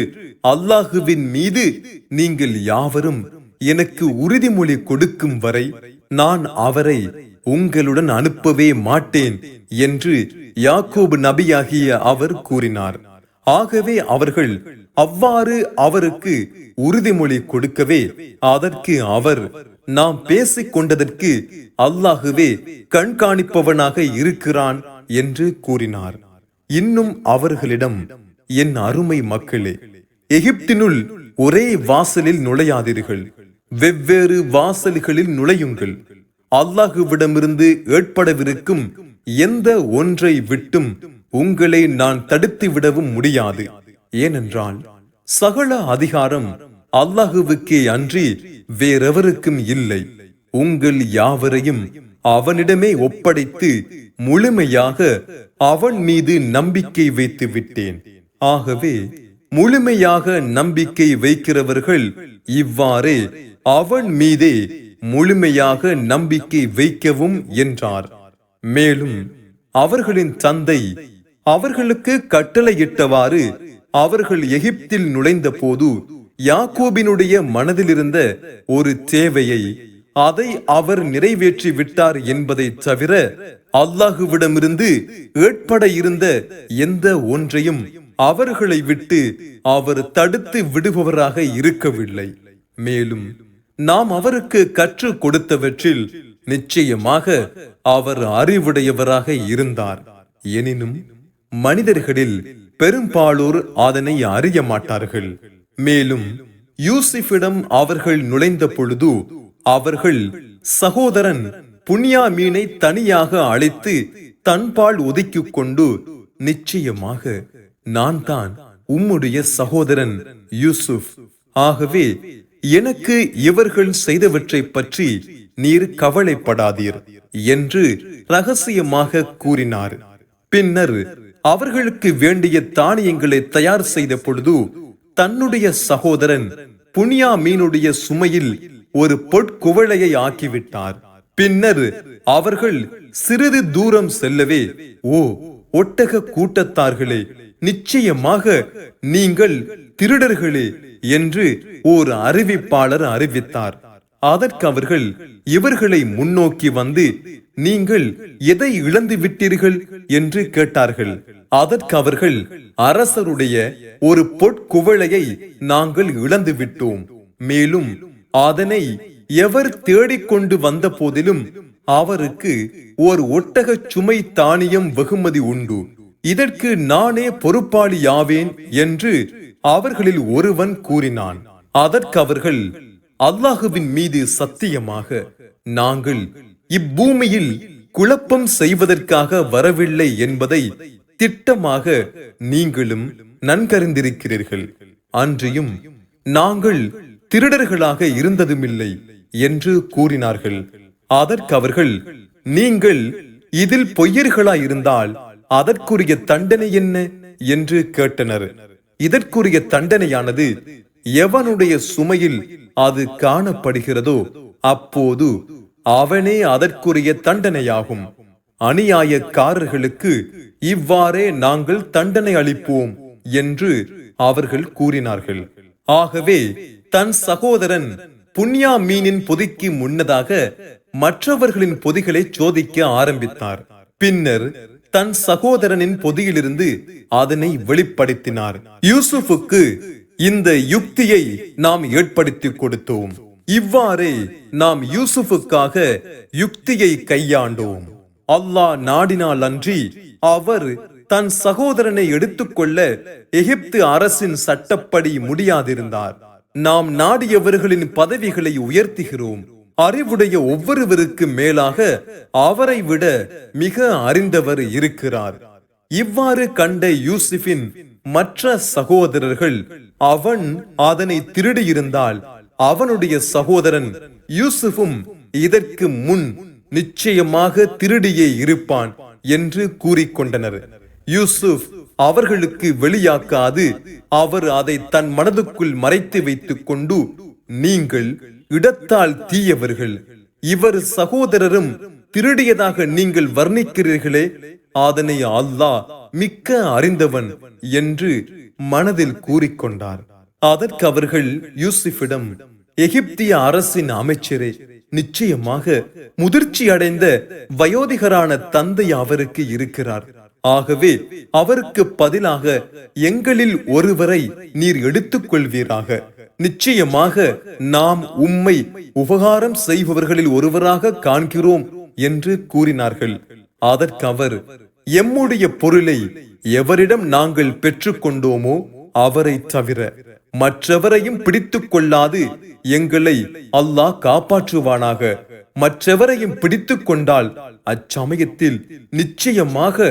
அல்லாஹுவின் மீது நீங்கள் யாவரும் எனக்கு உறுதிமொழி கொடுக்கும் வரை நான் அவரை உங்களுடன் அனுப்பவே மாட்டேன் என்று யாக்கோபு நபியாகிய அவர் கூறினார். ஆகவே அவர்கள் அவ்வாறு அவருக்கு உறுதிமொழி கொடுக்கவே, அதற்கு அவர், நாம் பேசிக் கொண்டதற்கு அல்லாஹுவே கண்காணிப்பவனாக இருக்கிறான் என்று கூறினார். இன்னும் அவர்களிடம், என் அருமை மக்களே, எகிப்தினுள் ஒரே வாசலில் நுழையாதீர்கள், வெவ்வேறு வாசல்களில் நுழையுங்கள். அல்லாஹுவிடமிருந்து ஏற்படவிருக்கும் எந்த ஒன்றை விட்டும் உங்களை நான் தடுத்து விடவும் முடியாது. ஏனென்றால் சகல அதிகாரம் அல்லாஹுவுக்கே அன்றி வேறெவருக்கும் இல்லை. உங்கள் யாவரையும் அவனிடமே ஒப்படைத்து முழுமையாக அவன் மீது நம்பிக்கை வைத்து விட்டேன். ஆகவே முழுமையாக நம்பிக்கை வைக்கிறவர்கள் இவ்வாறே அவன் மீதே முழுமையாக நம்பிக்கை வைக்கவும் என்றார். மேலும் அவர்களின் தந்தை அவர்களுக்கு கட்டளையிட்டவாறு அவர்கள் எகிப்தில் நுழைந்த போது யாக்கோபினுடைய மனதிலிருந்த ஒரு தேவையை அதை அவர் நிறைவேற்றி விட்டார் என்பதை தவிர அல்லாஹுவிடமிருந்து ஏற்பட இருந்த எந்த ஒன்றையும் அவர்களை விட்டு அவர் தடுத்து விடுபவராக இருக்கவில்லை. மேலும் நாம் அவருக்கு கற்றுக் கொடுத்தவற்றில் நிச்சயமாக அவர் அறிவுடையவராக இருந்தார். எனினும் மனிதர்களில் பெரும்பாலோர் அதனை அறிய மாட்டார்கள். மேலும் யூசுஃபிடம் அவர்கள் நுழைந்த பொழுது அவர்கள் சகோதரன் புன்யாமீனை தனியாக அழைத்து தன்பால் ஒதுக்கிக் கொண்டு, நிச்சயமாக நான் தான் உம்முடைய சகோதரன் யூசுப். ஆகவே எனக்கு இவர்கள் செய்தவற்றை பற்றி நீர் கவலைப்படாதீர் என்று ரகசியமாக கூறினார். பின்னர் அவர்களுக்கு வேண்டிய தானியங்களை தயார் செய்த பொழுது தன்னுடைய சகோதரன் புன்யாமீனுடைய சுமையில் ஒரு பொற்குவளையை ஆக்கிவிட்டார். பின்னர் அவர்கள் சிறிது தூரம் செல்லவே, ஓ ஒட்டக கூட்டத்தார்களே, நிச்சயமாக நீங்கள் திருடர்களே என்று ஓர் அறிவிப்பாளர் அறிவித்தார். அதற்கு அவர்கள் இவர்களை முன்னோக்கி வந்து, நீங்கள் எதை இழந்து விட்டீர்கள் என்று கேட்டார்கள். அதற்கு அவர்கள், அரசருடைய ஒரு பொற்குவளையை நாங்கள் இழந்து விட்டோம். மேலும் அதனை எவர் தேடிக்கொண்டு வந்த போதிலும் அவருக்கு ஒரு ஒட்டக சுமை தானியம் வெகுமதி உண்டு. இதற்கு நானே பொறுப்பாளியாவேன் என்று அவர்களில் ஒருவன் கூறினான். அதற்கு அவர்கள், அல்லாஹுவின் மீது சத்தியமாக நாங்கள் இப்பூமியில் குழப்பம் செய்வதற்காக வரவில்லை என்பதை திட்டமாக நீங்களும் நன்கறிந்திருக்கிறீர்கள். அன்றியும் நாங்கள் திருடர்களாக இருந்ததுமில்லை என்று கூறினார்கள். அதற்கு அவர்கள், நீங்கள் இதில் பொய்யர்களாய் இருந்தால் அதற்குரிய தண்டனை என்ன என்று கேட்டனர். இதற்குரிய தண்டனையானது எவனுடைய சுமையில் அது காணப்படுகிறதோ அப்போது அவனே அதற்குரிய தண்டனையாகும். அநியாயக்காரர்களுக்கு இவ்வாறே நாங்கள் தண்டனை அளிப்போம் என்று அவர்கள் கூறினார்கள். ஆகவே தன் சகோதரன் புன்யாமீனின் பொதிக்கு முன்னதாக மற்றவர்களின் பொதிகளை சோதிக்க ஆரம்பித்தார். பின்னர் தன் சகோதரனின் பொதியிலிருந்து அதனை வெளிப்படுத்தினார். யூசுஃபுக்கு இந்த யுக்தியை நாம் ஏற்படுத்தி கொடுத்தோம். இவ்வாறே நாம் யூசுஃபுக்காக யுக்தியை கையாண்டோம். அல்லாஹ் நாடினால் அன்றி அவர் தன் சகோதரனை எடுத்துக்கொள்ள எகிப்து அரசின் சட்டப்படி முடியாதிருந்தார். நாம் நாடியவர்களின் பதவிகளை உயர்த்துகிறோம். அறிவுடைய ஒவ்வொருவருக்கு மேலாக அவரை விட மிக அறிந்தவர் இருக்கிறார். இவ்வாறு கண்ட யூசுஃபின் மற்ற சகோதரர்கள், அவன் அதனை திருடியிருந்தால் அவனுடைய சகோதரன் யூசுஃபும் இதற்கு முன் நிச்சயமாக திருடியே இருப்பான் என்று கூறிக்கொண்டனர். யூசுப் அவர்களுக்கு வெளியாக்காது அவர் அதை தன் மனதுக்குள் மறைத்து வைத்துக் கொண்டு, நீங்கள் இடத்தால் தீயவர்கள், இவர் சகோதரரும் திருடியதாக நீங்கள் வர்ணிக்கிறீர்களே, அதனை அல்லாஹ் மிக்க அறிந்தவன் என்று மனதில் கூறிக்கொண்டார். அதற்கு அவர்கள் யூசுஃபிடம், எகிப்திய அரசின் அமைச்சரே, நிச்சயமாக முதிர்ச்சி அடைந்த வயோதிகரான தந்தை அவருக்கு இருக்கிறார். ஆகவே அவருக்கு பதிலாக எங்களில் ஒருவரை நீர் எடுத்துக் கொள்வீராக. நிச்சயமாக நாம் உம்மை உபகாரம் செய்பவர்களில் ஒருவராக காண்கிறோம் என்று கூறினார்கள். அதற்கு அவர், எம்முடைய பொருளை எவரிடம் நாங்கள் பெற்றுக் கொண்டோமோ அவரை தவிர மற்றவரையும் பிடித்துக் கொள்ளாது எங்களை அல்லாஹ் காப்பாற்றுவானாக. மற்றவரையும் பிடித்துக் கொண்டால் அச்சமயத்தில் நிச்சயமாக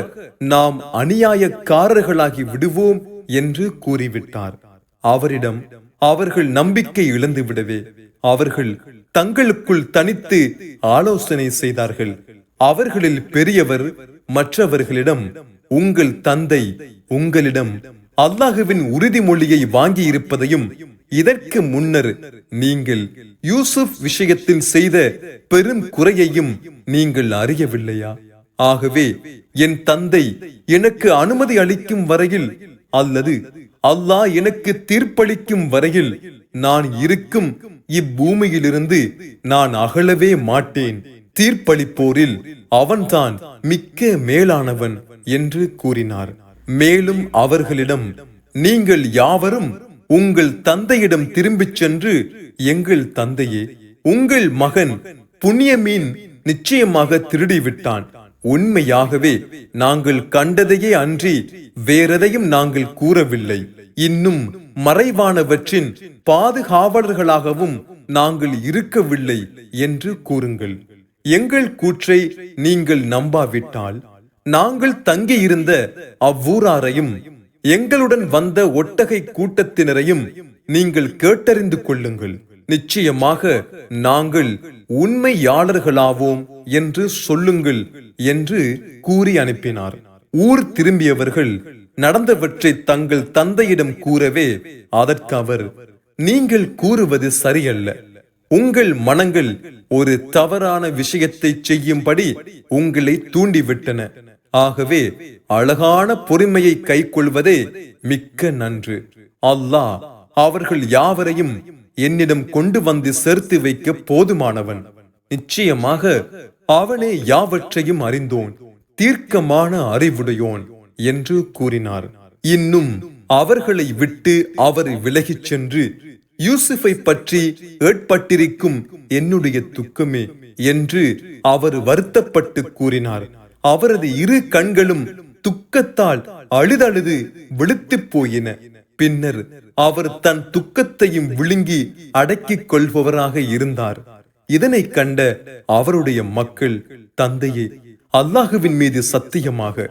நாம் அநியாயக்காரர்களாகி விடுவோம் என்று கூறிவிட்டார். அவரிடம் அவர்கள் நம்பிக்கை இழந்து விடவே அவர்கள் தங்களுக்குள் தனித்து ஆலோசனை செய்தார்கள். அவர்களில் பெரியவர் மற்றவர்களிடம், உங்கள் தந்தை உங்களிடம் அல்லாஹுவின் உறுதிமொழியை வாங்கி இருப்பதையும் இதற்கு முன்னர் நீங்கள் யூசுப் விஷயத்தில் செய்த பெரும் குறையையும் நீங்கள் அறியவில்லையா? ஆகவே என் தந்தை எனக்கு அனுமதி அளிக்கும் வரையில் அல்லது அல்லாஹ் எனக்கு தீர்ப்பளிக்கும் வரையில் நான் இருக்கும் இப்பூமியிலிருந்து நான் அகலவே மாட்டேன். தீர்ப்பளிப்போரில் அவன்தான் மிக்க மேலானவன் என்று கூறினார். மேலும் அவர்களிடம், நீங்கள் யாவரும் உங்கள் தந்தையிடம் திரும்பிச் சென்று, எங்கள் தந்தையே, உங்கள் மகன் புண்ணியமீன் நிச்சயமாக திருடிவிட்டான். உண்மையாகவே நாங்கள் கண்டதையே அன்றி வேறெதையும் நாங்கள் கூறவில்லை. இன்னும் மறைவானவற்றின் பாதுகாவலர்களாகவும் நாங்கள் இருக்கவில்லை என்று கூறுங்கள். எங்கள் கூற்றை நீங்கள் நம்பாவிட்டால் நாங்கள் தங்கியிருந்த அவ்வூராரையும் எங்களுடன் வந்த ஒட்டகை கூட்டத்தினரையும் நீங்கள் கேட்டறிந்து கொள்ளுங்கள். நிச்சயமாக நாங்கள் உண்மையாளர்களாவோம் என்று சொல்லுங்கள் என்று கூறி அனுப்பினார். ஊர் திரும்பியவர்கள் நடந்தவற்றை தங்கள் தந்தையிடம் கூறவே, அதற்கு அவர், நீங்கள் கூறுவது சரியல்ல. உங்கள் மனங்கள் ஒரு தவறான விஷயத்தை செய்யும்படி உங்களை தூண்டிவிட்டன. ஆகவே அழகான பொறுமையை கைக்கொள்வதே மிக்க நன்று. அல்லாஹ் அவர்கள் யாவரையும் என்னிடம் கொண்டு வந்து சேர்த்து வைக்க போதுமானவன். நிச்சயமாக அவனே யாவற்றையும் அறிந்தோன், தீர்க்கமான அறிவுடையோன் என்று கூறினார். இன்னும் அவர்களை விட்டு அவர் விலகிச் சென்று, யூசுஃபை பற்றி ஏற்பட்டிருக்கும் என்னுடைய துக்கமே என்று அவர் வருத்தப்பட்டு கூறினார். அவரது இரு கண்களும் துக்கத்தால் அழுதழுது வெளுத்து போயின. பின்னர் அவர் தன் துக்கத்தையும் விழுங்கி அடக்கிக் கொள்பவராக இருந்தார். இதனை கண்ட அவருடைய மக்கள், தந்தையே, அல்லாஹுவின் மீது சத்தியமாக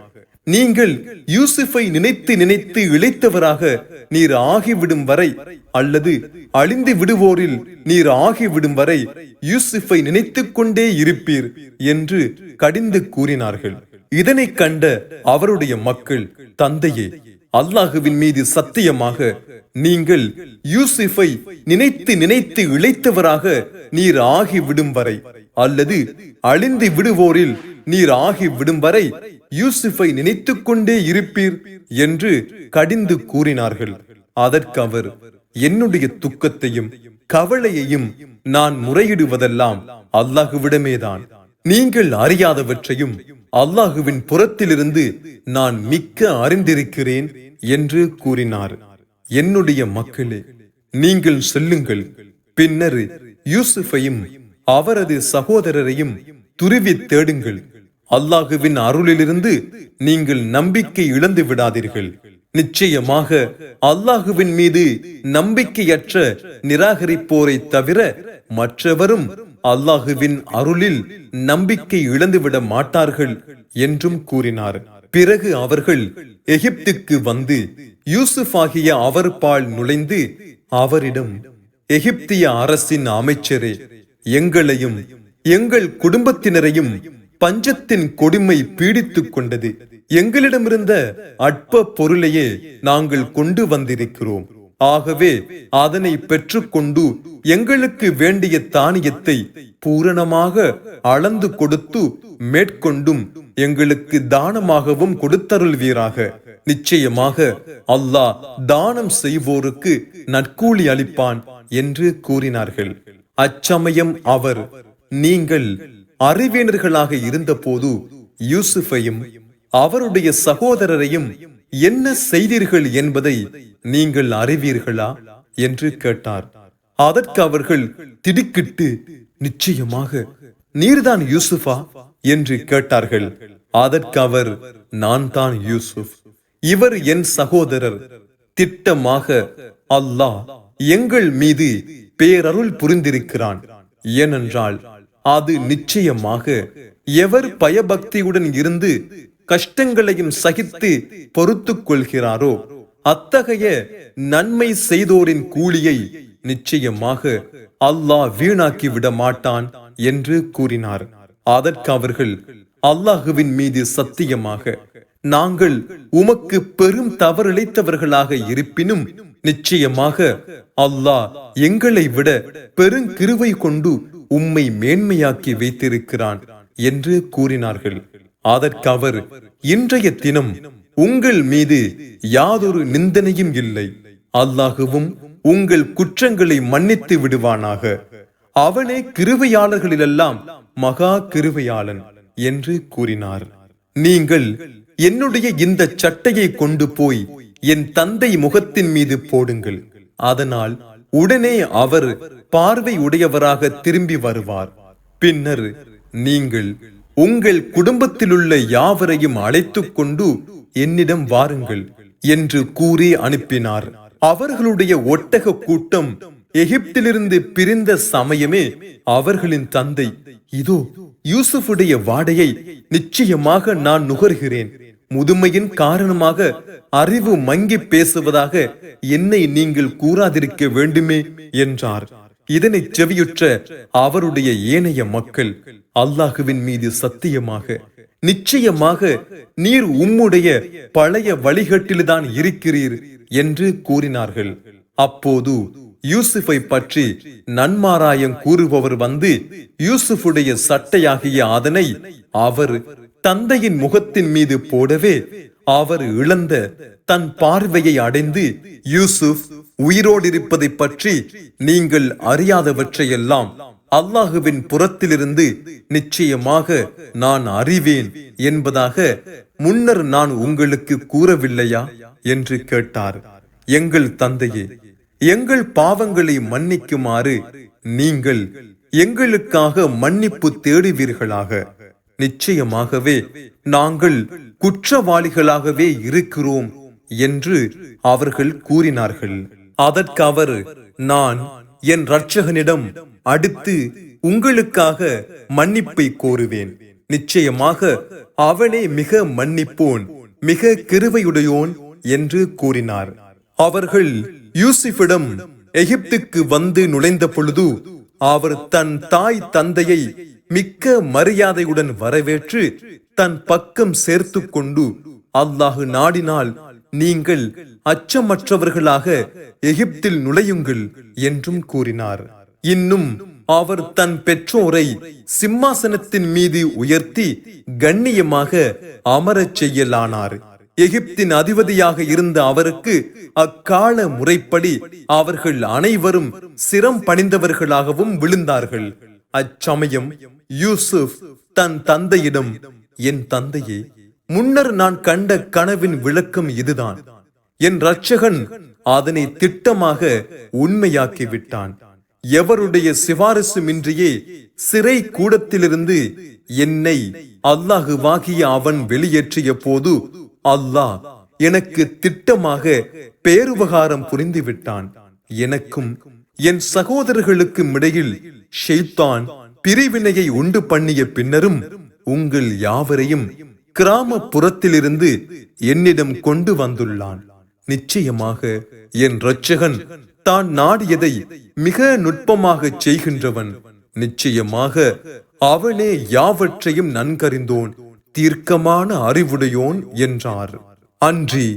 நீங்கள் யூசுஃபை நினைத்து நினைத்து இளைத்தவராக நீர் ஆகிவிடும் வரை, அல்லது அழிந்து விடுவோரில் நீர் ஆகிவிடும் வரை யூசுஃபை நினைத்துக் கொண்டே இருப்பீர் என்று கடிந்து கூறினார்கள். இதனை கண்ட அவருடைய மக்கள், தந்தையே, அல்லாஹுவின் மீது சத்தியமாக நீங்கள் யூசுஃபை நினைத்து நினைத்து இளைத்தவராக நீர் ஆகிவிடும் வரை, அல்லது அழிந்து விடுவோரில் நீர் ஆகிவிடும் வரை யூசுஃபை நினைத்துக் கொண்டே இருப்பீர் என்று கடிந்து கூறினார்கள். அதற்கு அவர், என்னுடைய துக்கத்தையும் கவலையையும் நான் முறையிடுவதெல்லாம் அல்லாஹுவிடமேதான். நீங்கள் அறியாதவற்றையும் அல்லாஹுவின் புறத்திலிருந்து நான் மிக்க அறிந்திருக்கிறேன் என்று கூறினார். என்னுடைய மக்களே, நீங்கள் செல்லுங்கள். பின்னர் யூசுஃபையும் அவரது சகோதரரையும் துருவி தேடுங்கள். அல்லாஹுவின் அருளிலிருந்து நீங்கள் நம்பிக்கை இழந்து விடாதீர்கள். நிச்சயமாக அல்லாஹுவின் மீது நம்பிக்கையற்ற நிராகரிப்போரை தவிர மற்றவரும் அல்லாஹுவின் அருளில் நம்பிக்கை இழந்துவிட மாட்டார்கள் என்றும் கூறினார். பிறகு அவர்கள் எகிப்துக்கு வந்து யூசுப் ஆகிய அவர் பால் நுழைந்து அவரிடம், எகிப்திய அரசின் அமைச்சரே, எங்களையும் எங்கள் குடும்பத்தினரையும் பஞ்சத்தின் கொடுமை பீடித்துக் கொண்டது. எங்களிடமிருந்த அற்ப பொருளையே நாங்கள் கொண்டு வந்திருக்கிறோம். ஆகவே அதனை பெற்றுக்கொண்டு எங்களுக்கு வேண்டிய தானியத்தை பூரணமாக அளந்து கொடுத்து மேற்கொண்டும் எங்களுக்கு தானமாகவும் கொடுத்தருள்வீராக. நிச்சயமாக அல்லாஹ் தானம் செய்வோருக்கு நற்கூலி அளிப்பான் என்று கூறினார்கள். அச்சமயம் அவர், நீங்கள் அறிவியனர்களாக இருந்தபோது யூசுஃபையும் அவருடைய சகோதரரையும் என்ன செய்தீர்கள் என்பதை நீங்கள் அறிவீர்களா என்று கேட்டார். அதற்கு அவர்கள் திடுக்கிட்டு, நிச்சயமாக நீர்தான் யூசுஃபா என்று கேட்டார்கள். அதற்கு அவர், நான் தான் யூசுப், இவர் என் சகோதரர். திட்டமாக அல்லாஹ் எங்கள் மீது பேரருள் புரிந்திருக்கிறான். ஏனென்றால் அது நிச்சயமாக எவர் பயபக்தியுடன் இருந்து கஷ்டங்களையும் சகித்து பொறுத்துக் கொள்கிறாரோ அத்தகைய நன்மை செய்தோரின் கூலியை நிச்சயமாக அல்லாஹ் வீணாக்கி விட மாட்டான் என்று கூறினார். அதற்கு அவர்கள், அல்லாஹுவின் மீது சத்தியமாக நாங்கள் உமக்கு பெரும் தவறிழைத்தவர்களாக இருப்பினும் நிச்சயமாக அல்லாஹ் எங்களை விட பெருங்கிருவை கொண்டு உம்மை மேன்மையாக்கி வைத்திருக்கிறான் என்று கூறினார்கள். அதற்கு அவர், இன்றைய தினம் உங்கள் மீது யாதொரு நிந்தனையும் இல்லை. அல்லாஹுவும் உங்கள் குற்றங்களை மன்னித்து விடுவானாக. அவனே கிருபையாளர்களிலெல்லாம் மகா கிருபையாளன் என்று கூறினார். நீங்கள் என்னுடைய இந்த சட்டையை கொண்டு போய் என் தந்தை முகத்தின் மீது போடுங்கள், அதனால் உடனே அவர் பார்வை உடையவராக திரும்பி வருவார். பின்னர் நீங்கள் உங்கள் குடும்பத்திலுள்ள யாவரையும் அழைத்துக் கொண்டு என்னிடம் வாருங்கள் என்று கூறி அனுப்பினார். அவர்களுடைய ஒட்டக கூட்டம் எகிப்திலிருந்து பிரிந்த சமயமே அவர்களின் தந்தை, இதோ யூசுஃபுடைய வாடையை நிச்சயமாக நான் நுகர்கிறேன், முதுமையின் காரணமாக அறிவு மங்கி பேசுவதாக என்னை நீங்கள் கூறாதிருக்க வேண்டுமே என்றார். இதனை செவியுற்ற அவருடைய ஏனைய மக்கள், அல்லாஹுவின் மீது சத்தியமாக நிச்சயமாக நீர் உம்முடைய பழைய வழிகட்டில்தான் இருக்கிறீர் என்று கூறினார்கள். அப்போது யூசுஃபை பற்றி நன்மாராயம் கூறுபவர் வந்து யூசுஃபுடைய சட்டையாகிய அதனை அவர் தந்தையின் முகத்தின் மீது போடவே அவர் இழந்த தன் பார்வையை அடைந்து, யூசுப் உயிரோடு இருப்பதை பற்றி நீங்கள் அறியாதவற்றையெல்லாம் அல்லாஹுவின் புறத்திலிருந்து நிச்சயமாக நான் அறிவேன் என்பதாக முன்னர் நான் உங்களுக்கு கூறவில்லையா என்று கேட்டார். எங்கள் தந்தையே, எங்கள் பாவங்களை மன்னிக்குமாறு நீங்கள் எங்களுக்காக மன்னிப்பு தேடுவீர்களாக. நிச்சயமாகவே நாங்கள் குற்றவாளிகளாகவே இருக்கிறோம் என்று அவர்கள் கூறினார்கள். அதற்கு அவர், நான் என் இரட்சகனிடம் அடுத்து உங்களுக்காக மன்னிப்பை கோருவேன், நிச்சயமாக அவனே மிக மன்னிப்போன், மிக கிருபையுடையோன் என்று கூறினார். அவர்கள் யூசுஃபிடம் எகிப்துக்கு வந்து நுழைந்த பொழுது அவர் தன் தாய் தந்தையை மிக்க மரியாதையுடன் வரவேற்று தன் பக்கம் சேர்த்து கொண்டு, அல்லாஹு நாடினால் நீங்கள் அச்சமற்றவர்களாக எகிப்தில் நுழையுங்கள் என்றும் கூறினார். இன்னும் அவர் தன் பெற்றோரை சிம்மாசனத்தின் மீது உயர்த்தி கண்ணியமாக அமரச் செய்யலானார். எகிப்தின் அதிபதியாக இருந்த அவருக்கு அக்கால முறைப்படி அவர்கள் அனைவரும் சிரம் பணிந்தவர்களாகவும் விழுந்தார்கள். அச்சமயம் யூசுப் தன் தந்தையிடம், என் தந்தையே, முன்னர் நான் கண்ட கனவின் விளக்கம் இதுதான். என் இரட்சகன் அதனை திட்டமாக உண்மையாக்கி விட்டான். எவருடைய சிபாரிசுமின்றியே சிறை கூடத்திலிருந்து என்னை அல்லாஹுவாகிய அவன் வெளியேற்றிய போது அல்லாஹ் எனக்கு திட்டமாக பேருபகாரம் புரிந்து விட்டான். எனக்கும் என் சகோதரர்களுக்கும் இடையில் ஷைத்தான் பிரிவினையை உண்டு பண்ணிய பின்னரும் உங்கள் யாவரையும் கிராமப்புறத்திலிருந்து என்னிடம் கொண்டு வந்துள்ளான். நிச்சயமாக என் இரட்சகன் தான் நாடியதை மிக நுட்பமாக செய்கின்றவன். நிச்சயமாக அவனே யாவற்றையும் நன்கறிந்தோன், தீர்க்கமான அறிவுடையோன் என்றார். அன்றி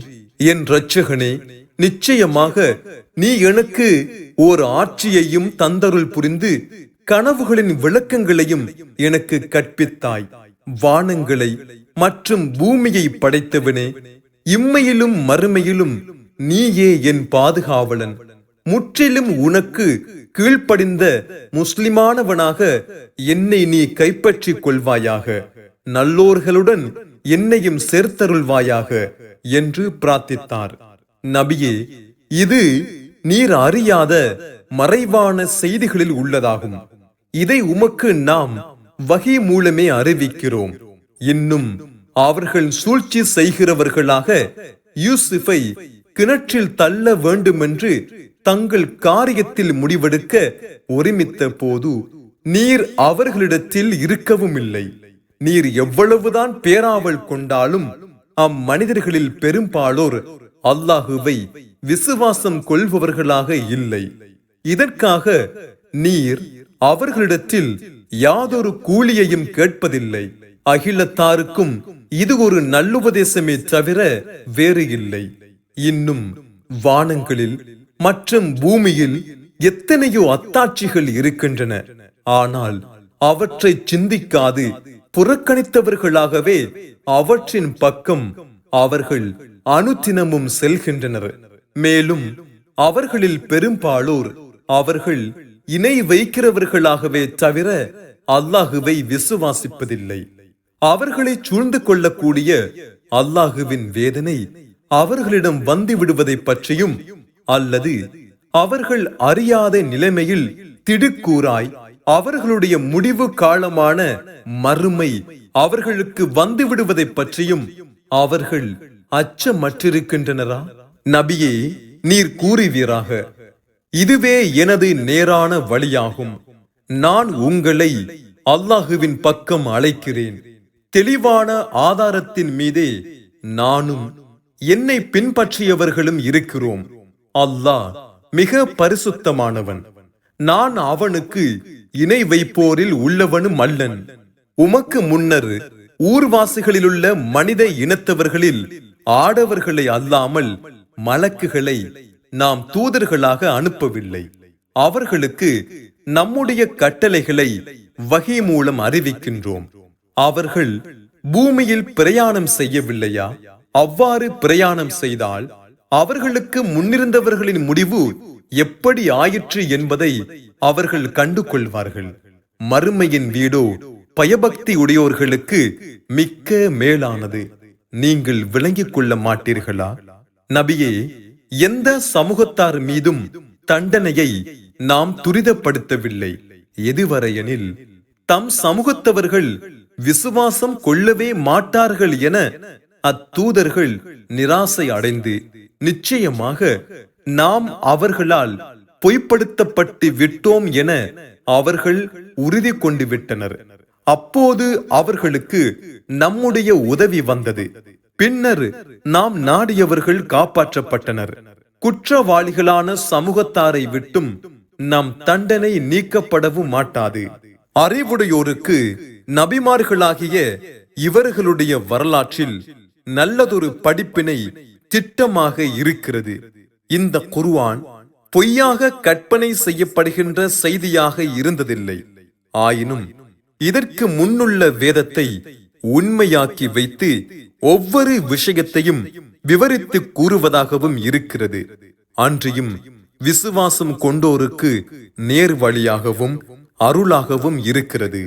என் இரட்சகனே, நிச்சயமாக நீ எனக்கு ஓர் ஆட்சியையும் தந்தருள் புரிந்து கனவுகளின் விளக்கங்களையும் எனக்கு கற்பித்தாய். வானங்களை மற்றும் பூமியை படைத்தவனே, இம்மையிலும் மறுமையிலும் நீயே என் பாதுகாவலன். முற்றிலும் உனக்கு கீழ்ப்படிந்த முஸ்லிமானவனாக என்னை நீ கைப்பற்றிக் கொள்வாயாக. நல்லோர்களுடன் என்னையும் சேர்த்தருள்வாயாக என்று பிரார்த்தித்தார். நபியே, இது நீர் அறியாத மறைவான செய்திகளில் உள்ளதாகும். இதை உமக்கு நாம் வஹி மூலமே அறிவிக்கிறோம். இன்னும் அவர்கள் சூழ்ச்சி செய்கிறவர்களாக யூசுஃபை கிணற்றில் தள்ள வேண்டுமென்று தங்கள் காரியத்தில் முடிவெடுக்க ஒருமித்த போது நீர் அவர்களிடத்தில் இருக்கவும் இல்லை. நீர் எவ்வளவுதான் பேராவல் கொண்டாலும் அம்மனிதர்களில் பெரும்பாலோர் அல்லாஹுவை விசுவாசம் கொள்பவர்களாக இல்லை. இதற்காக நீர் அவர்களிடத்தில் யாதொரு கூலியையும் கேட்பதில்லை. அகிலத்தாருக்கும் இது ஒரு நல்லுபதேசமே தவிர வேறு இல்லை. இன்னும் வானங்களில் மற்றும் பூமியில் எத்தனையோ அத்தாட்சிகள் இருக்கின்றன. ஆனால் அவற்றை சிந்திக்காது புறக்கணித்தவர்களாகவே அவற்றின் பக்கம் அவர்கள் அனுதினமும் செல்கின்றனர். மேலும் அவர்களில் பெரும்பாலோர் அவர்கள் இணை வைக்கிறவர்களாகவே தவிர அல்லாஹுவை விசுவாசிப்பதில்லை. அவர்களை சூழ்ந்து கொள்ளக்கூடிய அல்லாஹுவின் வேதனை அவர்களிடம் வந்து விடுவதை பற்றியும் அல்லது அவர்கள் அறியாத நிலைமையில் திடுக்கூறாய் அவர்களுடைய முடிவு காலமான மறுமை அவர்களுக்கு வந்து விடுவதை பற்றியும் அவர்கள் அச்சமற்றிருக்கின்றனரா? நபியே, நீர் கூறுவீராக, இதுவே எனது நேரான வழியாகும். நான் உங்களை அல்லாஹுவின் பக்கம் அழைக்கிறேன். தெளிவான ஆதாரத்தின் மீதே நானும் என்னை பின்பற்றியவர்களும் இருக்கிறோம். அல்லாஹ் மிக பரிசுத்தமானவன். நான் அவனுக்கு இணை வைப்போரில் உள்ளவனும் அல்லன். உமக்கு முன்னர் ஊர்வாசிகளிலுள்ள மனித இனத்தவர்களில் ஆடவர்களை அல்லாமல் மலக்குகளை நாம் தூதர்களாக அனுப்பவில்லை. அவர்களுக்கு நம்முடைய கட்டளைகளை வஹி மூலம் அறிவிக்கின்றோம். அவர்கள் பூமியில் பிரயாணம் செய்யவில்லையா? அவ்வாறு பிரயாணம் செய்தால் அவர்களுக்கு முன்னிருந்தவர்களின் முடிவு எப்படி ஆயிற்று என்பதை அவர்கள் கண்டு கொள்வார்கள். மறுமையின் வீடோ பயபக்தி உடையோர்களுக்கு மிக்க மேலானது. நீங்கள் விளங்கிக் கொள்ள மாட்டீர்களா? நபியே, எந்த சமூகத்தார் மீதும் தண்டனையை நாம் துரிதப்படுத்தவில்லை. எதுவரையெனில் தம் சமூகத்தவர்கள் விசுவாசம் கொள்ளவே மாட்டார்கள் என அத்தூதர்கள் நிராசை அடைந்து நிச்சயமாக நாம் அவர்களால் பொய்ப்படுத்தப்பட்டு விட்டோம் என அவர்கள் உறுதி கொண்டு விட்டனர். அப்போது அவர்களுக்கு நம்முடைய உதவி வந்தது. பின்னர் நாம் நாடியவர்கள் காப்பாற்றப்பட்டனர். குற்றவாளிகளான சமூகத்தாரை விட்டும் நம் தண்டனை நீக்கப்படவும் மாட்டாது. அறிவுடையோருக்கு நபிமார்களாகிய இவர்களுடைய வரலாற்றில் நல்லதொரு படிப்பினை திட்டமாக இருக்கிறது. இந்த குர்ஆன் பொய்யாக கற்பனை செய்யப்படுகின்ற செய்தியாக இருந்ததில்லை. ஆயினும் இதற்கு முன்னுள்ள வேதத்தை உண்மையாக்கி வைத்து ஒவ்வொரு விஷயத்தையும் விவரித்து கூறுவதாகவும் இருக்கிறது. அன்றியும் விசுவாசம் கொண்டோருக்கு நேர் வழியாகவும் அருளாகவும் இருக்கிறது.